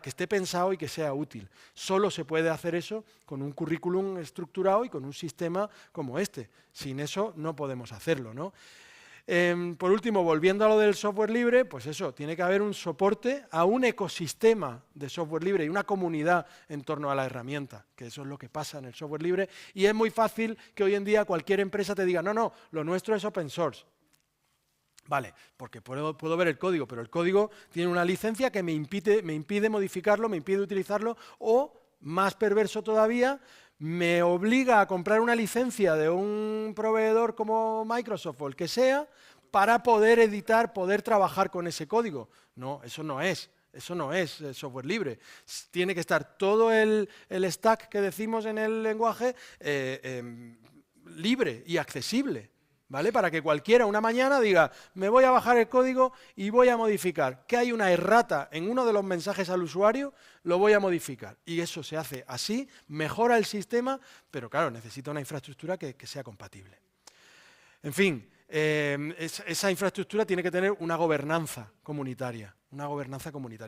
esté pensado y que sea útil. Solo se puede hacer eso con un currículum estructurado y con un sistema como este. Sin eso no podemos hacerlo, ¿no? Por último, volviendo a lo del software libre, pues eso, tiene que haber un soporte a un ecosistema de software libre y una comunidad en torno a la herramienta, que eso es lo que pasa en el software libre, y es muy fácil que hoy en día cualquier empresa te diga, no, lo nuestro es open source. Vale, porque puedo ver el código, pero el código tiene una licencia que me impide modificarlo, me impide utilizarlo, o, más perverso todavía, me obliga a comprar una licencia de un proveedor como Microsoft o el que sea para poder editar, poder trabajar con ese código. No, eso no es software libre. Tiene que estar todo el stack que decimos en el lenguaje libre y accesible, ¿vale? Para que cualquiera una mañana diga, me voy a bajar el código y voy a modificar. Que hay una errata en uno de los mensajes al usuario, lo voy a modificar. Y eso se hace así, mejora el sistema, pero claro, necesita una infraestructura que sea compatible. En fin, esa infraestructura tiene que tener una gobernanza comunitaria.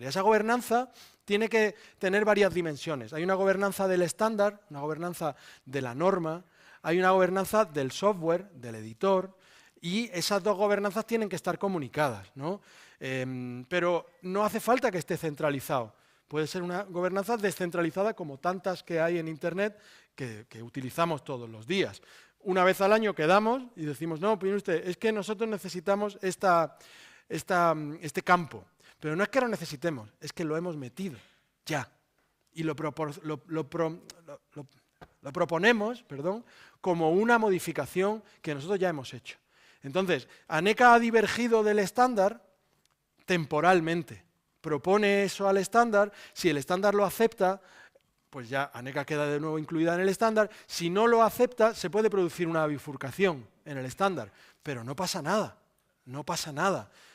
Esa gobernanza tiene que tener varias dimensiones. Hay una gobernanza del estándar, una gobernanza de la norma, hay una gobernanza del software, del editor, y esas dos gobernanzas tienen que estar comunicadas, ¿no? Pero no hace falta que esté centralizado. Puede ser una gobernanza descentralizada como tantas que hay en Internet que utilizamos todos los días. Una vez al año quedamos y decimos, no, mire usted, es que nosotros necesitamos este campo. Pero no es que lo necesitemos, es que lo hemos metido ya. Y lo proponemos, como una modificación que nosotros ya hemos hecho. Entonces, ANECA ha divergido del estándar temporalmente. Propone eso al estándar, si el estándar lo acepta, pues ya ANECA queda de nuevo incluida en el estándar. Si no lo acepta, se puede producir una bifurcación en el estándar, pero no pasa nada,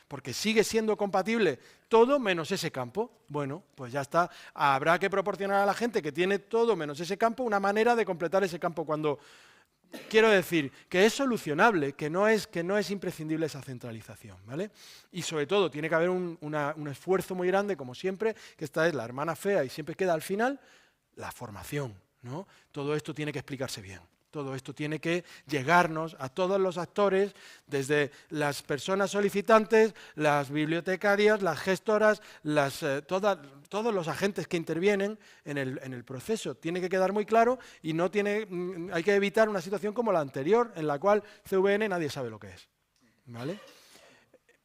porque sigue siendo compatible todo menos ese campo. Bueno, pues ya está. Habrá que proporcionar a la gente que tiene todo menos ese campo una manera de completar ese campo. Quiero decir que es solucionable, que no es imprescindible esa centralización, ¿vale? Y sobre todo tiene que haber un esfuerzo muy grande, como siempre, que esta es la hermana fea y siempre queda al final, la formación, ¿no? Todo esto tiene que explicarse bien. Todo esto tiene que llegarnos a todos los actores, desde las personas solicitantes, las bibliotecarias, las gestoras, todos los agentes que intervienen en el proceso. Tiene que quedar muy claro y hay que evitar una situación como la anterior, en la cual CVN nadie sabe lo que es. ¿Vale?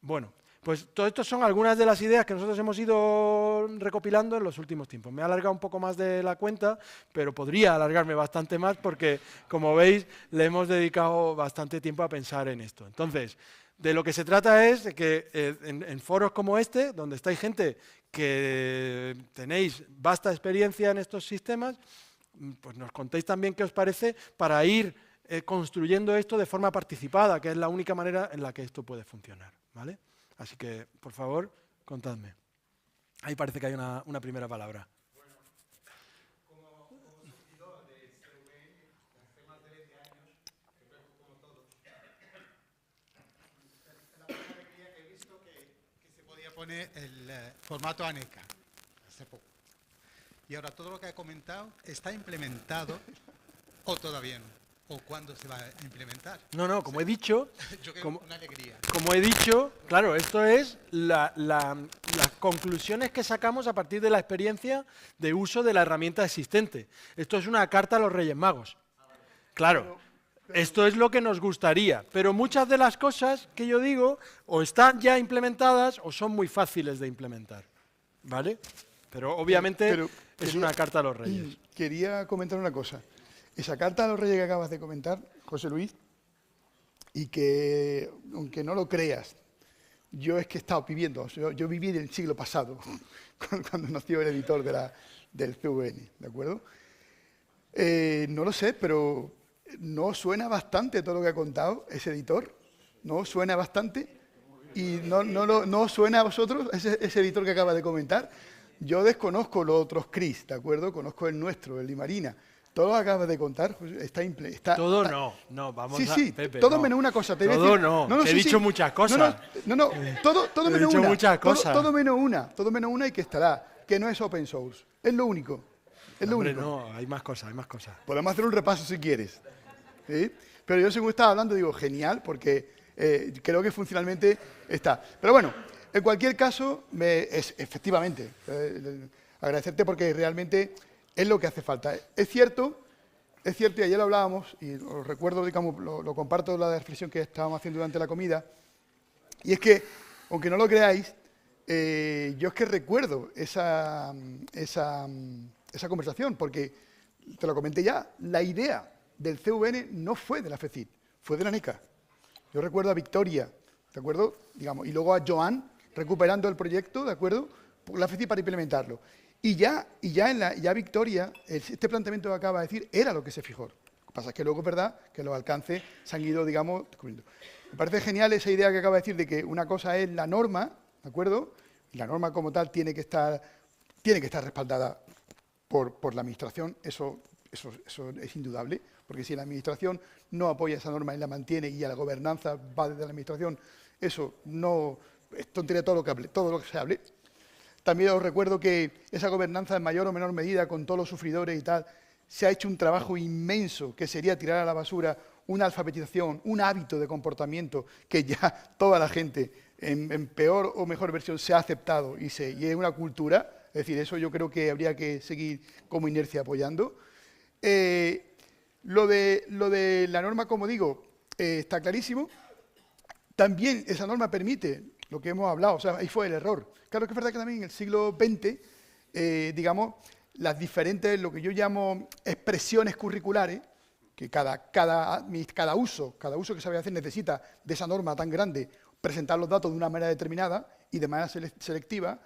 Bueno, pues todo esto son algunas de las ideas que nosotros hemos ido recopilando en los últimos tiempos. Me he alargado un poco más de la cuenta, pero podría alargarme bastante más porque, como veis, le hemos dedicado bastante tiempo a pensar en esto. Entonces, de lo que se trata es de que en foros como este, donde estáis gente que tenéis vasta experiencia en estos sistemas, pues nos contéis también qué os parece para ir construyendo esto de forma participada, que es la única manera en la que esto puede funcionar, ¿vale? Así que, por favor, contadme. Ahí parece que hay una primera palabra. Bueno, como seguidor de CVN, hace más de 20 años, creo que como todos, es la primera alegría que he visto que se podía poner el formato ANECA, hace poco. Y ahora todo lo que ha comentado está implementado o todavía no. ¿O cuándo se va a implementar? No, como he dicho... Yo creo que una alegría. Como he dicho, claro, esto es las conclusiones que sacamos a partir de la experiencia de uso de la herramienta existente. Esto es una carta a los Reyes Magos. Claro, esto es lo que nos gustaría, pero muchas de las cosas que yo digo o están ya implementadas o son muy fáciles de implementar, ¿vale? Pero obviamente es una carta a los Reyes. Quería comentar una cosa. Esa carta a los Reyes que acabas de comentar, José Luis, y que, aunque no lo creas, yo es que he estado viviendo, yo viví en el siglo pasado, cuando nació el editor del CVN, ¿de acuerdo? No lo sé, pero ¿no suena bastante todo lo que ha contado ese editor? ¿No suena bastante? ¿Y no suena a vosotros ese editor que acaba de comentar? Yo desconozco los otros CRIS, ¿de acuerdo? Conozco el nuestro, el de Marina. Todo lo que acabas de contar está... Todo no, vamos a... Sí, Pepe, todo no. menos una cosa. Te Todo decir, no, he dicho muchas cosas. No, todo menos dicho una. muchas cosas. Todo menos una y que estará, que no es open source. Es lo único. Es lo único. No, hay más cosas. Podemos hacer un repaso si quieres. ¿Sí? Pero yo según estaba hablando digo, genial, porque creo que funcionalmente está. Pero bueno, en cualquier caso, efectivamente, agradecerte porque realmente... es lo que hace falta. Es cierto, y ayer lo hablábamos, y os recuerdo, digamos, lo comparto la reflexión que estábamos haciendo durante la comida, y es que, aunque no lo creáis, yo es que recuerdo esa conversación, porque, te lo comenté ya, la idea del CVN no fue de la FECIT, fue de la NECA. Yo recuerdo a Victoria, ¿de acuerdo? Digamos, y luego a Joan recuperando el proyecto, ¿de acuerdo? Por la FECIT para implementarlo. Y ya Victoria, este planteamiento que acaba de decir, era lo que se fijó. Lo que pasa es que luego es verdad que los alcances se han ido, digamos, descubriendo. Me parece genial esa idea que acaba de decir de que una cosa es la norma, ¿de acuerdo? Y la norma como tal tiene que estar respaldada por la Administración, eso es indudable, porque si la Administración no apoya esa norma y la mantiene y a la gobernanza va desde la Administración, eso no es tontería todo lo que se hable. También os recuerdo que esa gobernanza en mayor o menor medida, con todos los sufridores y tal, se ha hecho un trabajo inmenso, que sería tirar a la basura una alfabetización, un hábito de comportamiento que ya toda la gente, en peor o mejor versión, se ha aceptado y es una cultura. Es decir, eso yo creo que habría que seguir como inercia apoyando. Lo de la norma, como digo, está clarísimo. También esa norma permite lo que hemos hablado, o sea, ahí fue el error. Claro que es verdad que también en el siglo XX, digamos, las diferentes, lo que yo llamo expresiones curriculares, que cada uso que se vaya a hacer necesita de esa norma tan grande, presentar los datos de una manera determinada y de manera selectiva.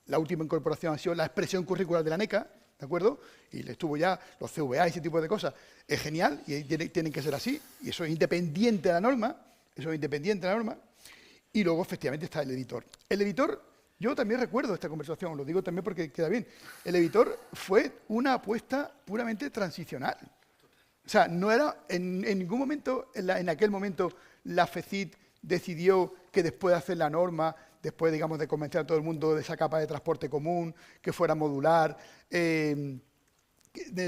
La última incorporación ha sido la expresión curricular de la NECA, ¿de acuerdo? Y le estuvo ya los CVA y ese tipo de cosas. Es genial y tienen que ser así, y eso es independiente de la norma, y luego efectivamente está el editor. El editor, yo también recuerdo esta conversación, lo digo también porque queda bien, el editor fue una apuesta puramente transicional. O sea, no era en ningún momento, en aquel momento, la FECIT decidió que después de hacer la norma, después, digamos, de convencer a todo el mundo de esa capa de transporte común, que fuera modular,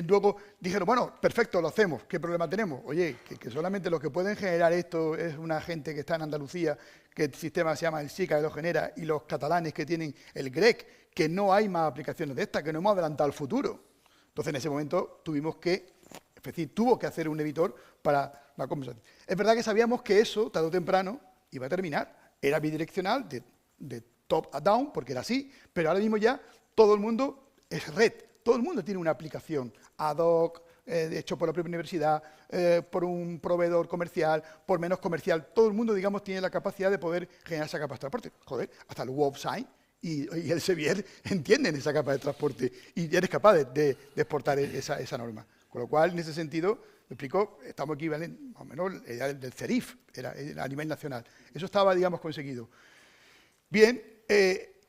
luego dijeron, bueno, perfecto, lo hacemos, ¿qué problema tenemos? Oye, que solamente los que pueden generar esto es una gente que está en Andalucía, que el sistema se llama el SICA que lo genera, y los catalanes que tienen el GREC, que no hay más aplicaciones de estas, que no hemos adelantado el futuro. Entonces, en ese momento es decir, tuvo que hacer un editor para la conversación. Es verdad que sabíamos que eso, tarde o temprano, iba a terminar. Era bidireccional, de top a down, porque era así, pero ahora mismo ya todo el mundo es red. Todo el mundo tiene una aplicación ad hoc, hecho por la propia universidad, por un proveedor comercial, por menos comercial. Todo el mundo, digamos, tiene la capacidad de poder generar esa capa de transporte. Joder, hasta el WebSign y el Sevier entienden esa capa de transporte y eres capaz de exportar esa norma. Con lo cual, en ese sentido, me explico, estamos aquí, ¿vale? Más o menos, del CERIF, era a nivel nacional. Eso estaba, digamos, conseguido. Bien,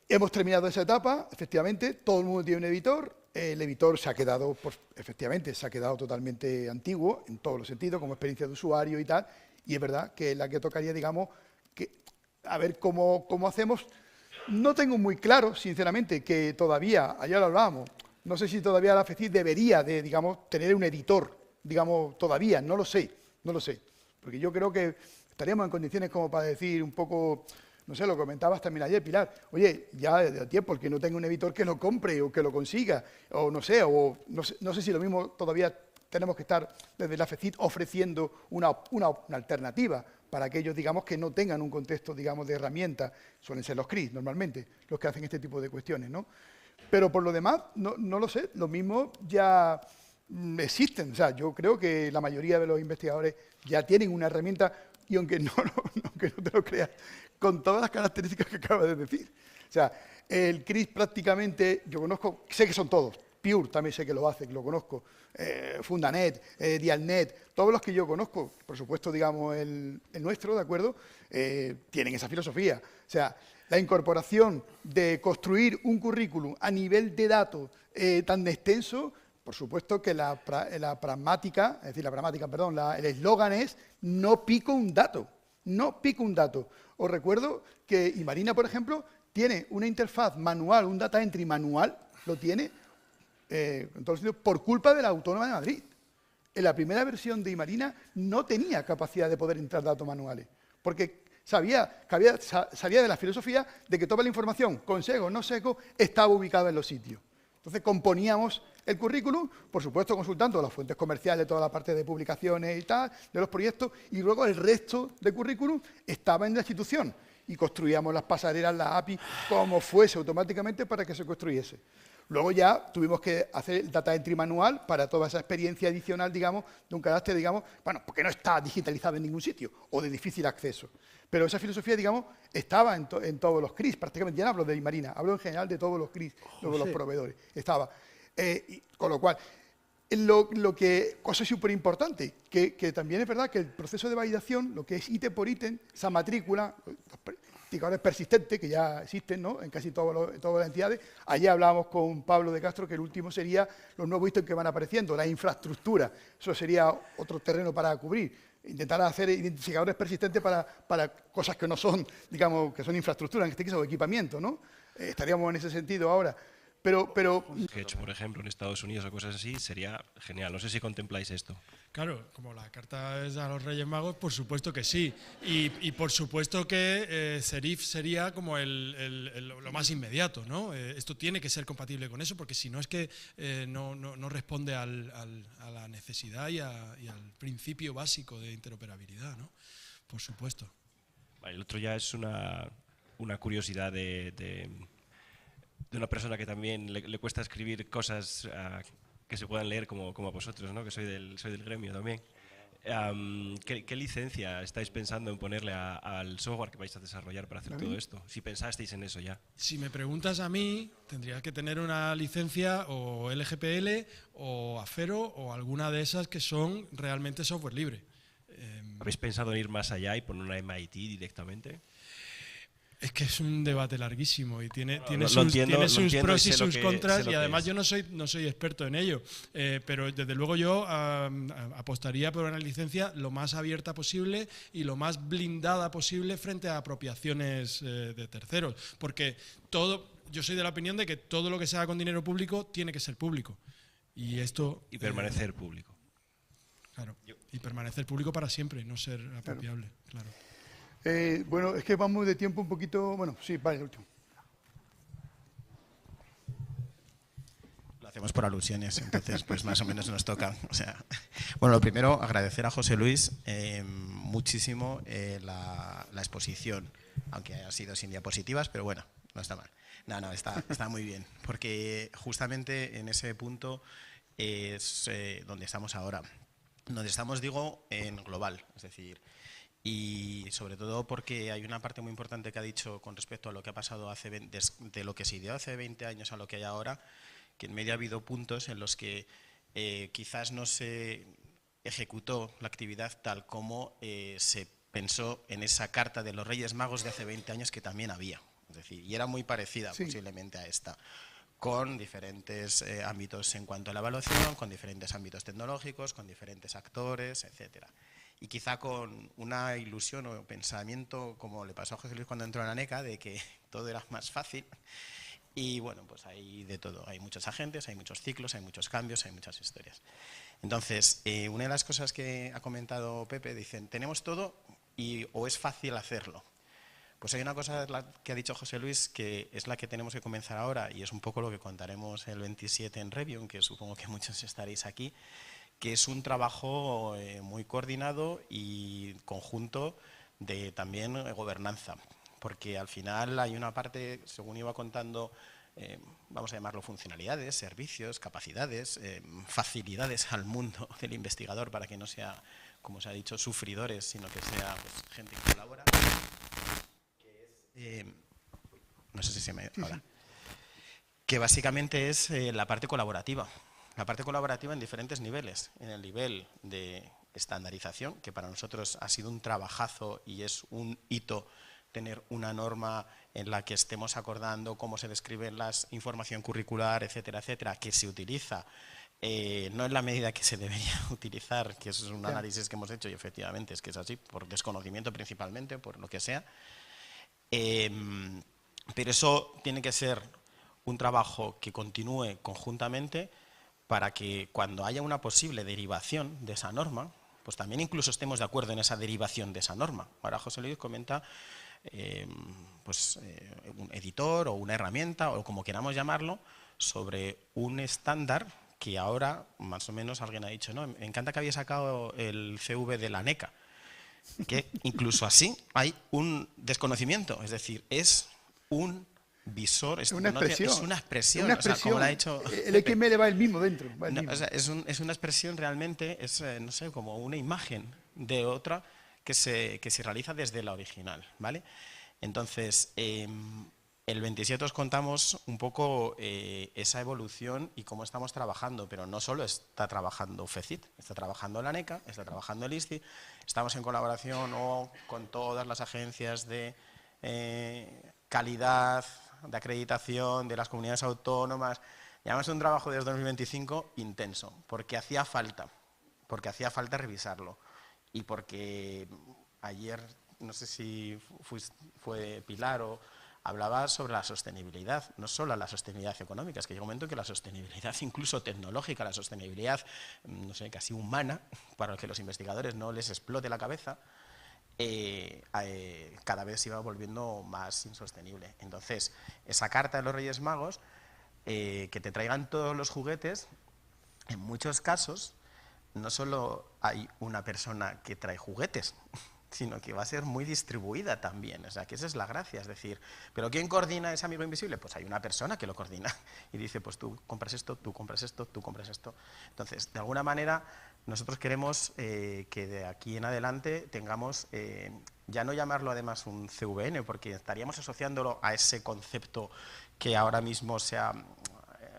hemos terminado esa etapa, efectivamente, todo el mundo tiene un editor. El editor se ha quedado, pues, efectivamente, se ha quedado totalmente antiguo, en todos los sentidos, como experiencia de usuario y tal, y es verdad que la que tocaría, digamos, a ver cómo hacemos. No tengo muy claro, sinceramente, que todavía, ayer lo hablábamos, no sé si todavía la FECID debería de, digamos, tener un editor, digamos, todavía, no lo sé, porque yo creo que estaríamos en condiciones como para decir un poco, no sé, lo comentabas también ayer, Pilar, oye, ya de tiempo, el que no tenga un editor que lo compre o que lo consiga, o no sé si lo mismo todavía tenemos que estar desde la FECID ofreciendo una alternativa para aquellos, digamos, que no tengan un contexto, digamos, de herramienta, suelen ser los CRIs normalmente, los que hacen este tipo de cuestiones, ¿no? Pero por lo demás, no lo sé, lo mismo ya existen, o sea, yo creo que la mayoría de los investigadores ya tienen una herramienta, y aunque no te lo creas, con todas las características que acabas de decir. O sea, el CRIS prácticamente, yo conozco, sé que son todos, Pure también sé que lo hace, que lo conozco, Fundanet, Dialnet, todos los que yo conozco, por supuesto, digamos, el nuestro, ¿de acuerdo? Tienen esa filosofía. O sea, la incorporación de construir un currículum a nivel de datos tan extenso, por supuesto que la pragmática, el eslogan es no pico un dato, no pico un dato. Os recuerdo que Imarina, por ejemplo, tiene una interfaz manual, un data entry manual, lo tiene, en todos los sentidos, por culpa de la Autónoma de Madrid. En la primera versión de Imarina no tenía capacidad de poder entrar datos manuales, porque salía de la filosofía de que toda la información, con SEGO o no SEGO, estaba ubicada en los sitios. Entonces componíamos el currículum, por supuesto consultando las fuentes comerciales, toda la parte de publicaciones y tal, de los proyectos, y luego el resto del currículum estaba en la institución y construíamos las pasarelas, las API, como fuese automáticamente para que se construyese. Luego ya tuvimos que hacer el data entry manual para toda esa experiencia adicional, digamos, de un carácter, digamos, bueno, porque no está digitalizado en ningún sitio o de difícil acceso. Pero esa filosofía, digamos, estaba en todos los CRIs, prácticamente. Ya no hablo de Imarina, hablo en general de todos los CRIs, todos los proveedores. Estaba. Con lo cual, cosa súper importante, que también es verdad que el proceso de validación, lo que es ítem por ítem, esa matrícula, indicadores persistentes, que ya existen, ¿no?, en casi todas las entidades. Ayer hablábamos con Pablo de Castro que el último sería los nuevos ítems que van apareciendo, la infraestructura. Eso sería otro terreno para cubrir. Intentar hacer identificadores persistentes para cosas que no son, digamos, que son infraestructura, en este caso, equipamiento, ¿no? Estaríamos en ese sentido ahora. Pero Sketch, por ejemplo, en Estados Unidos o cosas así, sería genial. No sé si contempláis esto. Claro, como la carta es a los Reyes Magos, por supuesto que sí. Y por supuesto que Serif sería como lo más inmediato, ¿no? Esto tiene que ser compatible con eso, porque si no es que no responde a la necesidad y al principio básico de interoperabilidad, ¿no? Por supuesto. Vale, el otro ya es una curiosidad de una persona que también le cuesta escribir cosas que se puedan leer como a vosotros, ¿no?, que soy del gremio también. ¿Qué licencia estáis pensando en ponerle al software que vais a desarrollar para hacer todo esto? Si pensasteis en eso ya. Si me preguntas a mí, tendría que tener una licencia o LGPL o Afero o alguna de esas que son realmente software libre. ¿Habéis pensado en ir más allá y poner una MIT directamente? Es que es un debate larguísimo y tiene entiendo, sus pros y sus contras, y además es. yo no soy experto en ello, pero desde luego yo apostaría por una licencia lo más abierta posible y lo más blindada posible frente a apropiaciones de terceros, porque yo soy de la opinión de que todo lo que se haga con dinero público tiene que ser público. Y esto... Y permanecer público. Claro, y permanecer público para siempre, no ser apropiable, claro. Bueno, es que vamos de tiempo un poquito... Bueno, sí, vale, el último. Lo hacemos por alusiones, entonces pues más o menos nos toca. O sea, bueno, lo primero, agradecer a José Luis muchísimo la exposición, aunque haya sido sin diapositivas, pero bueno, no está mal. No, está muy bien, porque justamente en ese punto es donde estamos ahora. Donde estamos, digo, en global, es decir, y sobre todo porque hay una parte muy importante que ha dicho con respecto a lo que ha pasado de lo que se ideó hace 20 años a lo que hay ahora, que en medio ha habido puntos en los que quizás no se ejecutó la actividad tal como se pensó en esa carta de los Reyes Magos de hace 20 años que también había, es decir, y era muy parecida posiblemente a esta, con diferentes ámbitos en cuanto a la evaluación, con diferentes ámbitos tecnológicos, con diferentes actores, etcétera. Y quizá con una ilusión o pensamiento, como le pasó a José Luis cuando entró en ANECA, de que todo era más fácil. Y bueno, pues hay de todo. Hay muchos agentes, hay muchos ciclos, hay muchos cambios, hay muchas historias. Entonces, una de las cosas que ha comentado Pepe, dicen, tenemos todo o es fácil hacerlo. Pues hay una cosa que ha dicho José Luis que es la que tenemos que comenzar ahora y es un poco lo que contaremos el 27 en Revium, que supongo que muchos estaréis aquí, que es un trabajo muy coordinado y conjunto de también gobernanza, porque al final hay una parte, según iba contando, vamos a llamarlo funcionalidades, servicios, capacidades, facilidades al mundo del investigador para que no sea, como se ha dicho, sufridores, sino que sea pues, gente que colabora. No sé si se me... ahora. Que básicamente es la parte colaborativa. La parte colaborativa en diferentes niveles. En el nivel de estandarización, que para nosotros ha sido un trabajazo y es un hito tener una norma en la que estemos acordando cómo se describen las información curricular, etcétera, etcétera, que se utiliza no en la medida que se debería utilizar, que es un análisis que hemos hecho y efectivamente es que es así, por desconocimiento principalmente, por lo que sea. Pero eso tiene que ser un trabajo que continúe conjuntamente para que cuando haya una posible derivación de esa norma, pues también incluso estemos de acuerdo en esa derivación de esa norma. Ahora José Luis comenta un editor o una herramienta o como queramos llamarlo sobre un estándar que ahora más o menos alguien ha dicho, no, me encanta que había sacado el CV de la ANECA, que incluso así hay un desconocimiento, es decir, es un visor, es una expresión, o sea, como lo ha dicho el XML va el mismo dentro. O sea, es una expresión realmente, no sé, como una imagen de otra que se realiza desde la original, ¿vale? Entonces, el 27 os contamos un poco esa evolución y cómo estamos trabajando, pero no solo está trabajando FECIT, está trabajando la ANECA, está trabajando el ISCI, estamos en colaboración con todas las agencias de calidad, de acreditación, de las comunidades autónomas. Llevamos un trabajo desde 2025 intenso, porque hacía falta revisarlo y porque ayer, no sé si fue Pilar o hablaba sobre la sostenibilidad, no solo la sostenibilidad económica, es que llega un momento en que la sostenibilidad incluso tecnológica, la sostenibilidad, no sé, casi humana, para que los investigadores no les explote la cabeza, cada vez se iba volviendo más insostenible. Entonces, esa carta de los Reyes Magos, que te traigan todos los juguetes, en muchos casos no solo hay una persona que trae juguetes, sino que va a ser muy distribuida también, o sea, que esa es la gracia, es decir, ¿pero quién coordina ese amigo invisible? Pues hay una persona que lo coordina y dice, pues tú compras esto, tú compras esto, tú compras esto. Entonces, de alguna manera, nosotros queremos que de aquí en adelante tengamos, ya no llamarlo además un CVN, porque estaríamos asociándolo a ese concepto que ahora mismo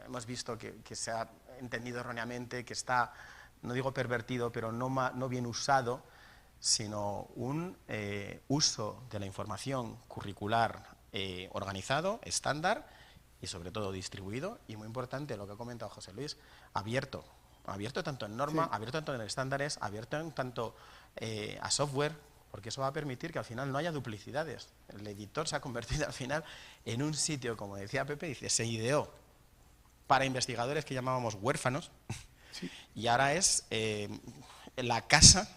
hemos visto que se ha entendido erróneamente, que está, no digo pervertido, pero no bien usado, sino un uso de la información curricular organizado, estándar y sobre todo distribuido y muy importante lo que ha comentado José Luis, abierto tanto en norma, abierto tanto en estándares, abierto en tanto a software, porque eso va a permitir que al final no haya duplicidades. El editor se ha convertido al final en un sitio, como decía Pepe, dice, se ideó para investigadores que llamábamos huérfanos, y ahora es la casa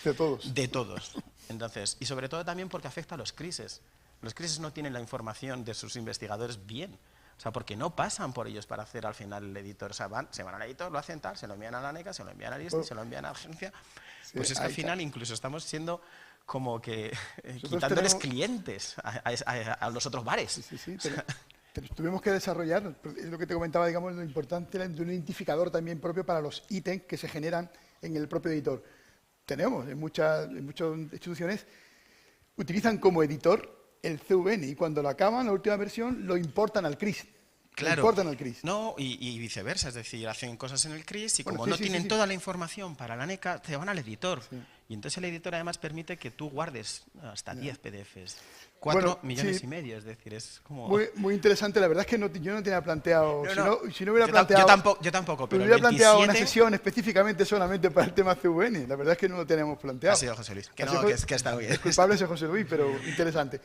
De todos. de todos. Entonces, y sobre todo también porque afecta a los crises. Los crises no tienen la información de sus investigadores bien. O sea, porque no pasan por ellos para hacer al final el editor. O sea, se van al editor, lo hacen tal, se lo envían a la ANECA, se lo envían al ISTI, se lo envían a la agencia. Pues es que al final incluso estamos siendo como que quitándoles clientes a los otros bares. Sí, pero tuvimos que desarrollar, es lo que te comentaba, digamos, lo importante de un identificador también propio para los ítems que se generan en el propio editor. Tenemos en muchas instituciones, utilizan como editor el CVN y cuando lo acaban, la última versión, lo importan al CRIS. Claro. Lo importan al CRIS. No, y viceversa, es decir, hacen cosas en el CRIS y Bueno, como no tienen toda la información para la ANECA, te van al editor. Sí. Y entonces el editor además permite que tú guardes hasta 10 PDFs. 4 millones y medio, es decir, es como... Muy interesante, la verdad es que yo no tenía planteado, si no hubiera yo planteado... yo tampoco, pero hubiera el 27... planteado una sesión específicamente solamente para el tema CVN, la verdad es que no lo teníamos planteado. Ha sido José Luis, que ha estado bien. El culpable es José Luis, pero interesante.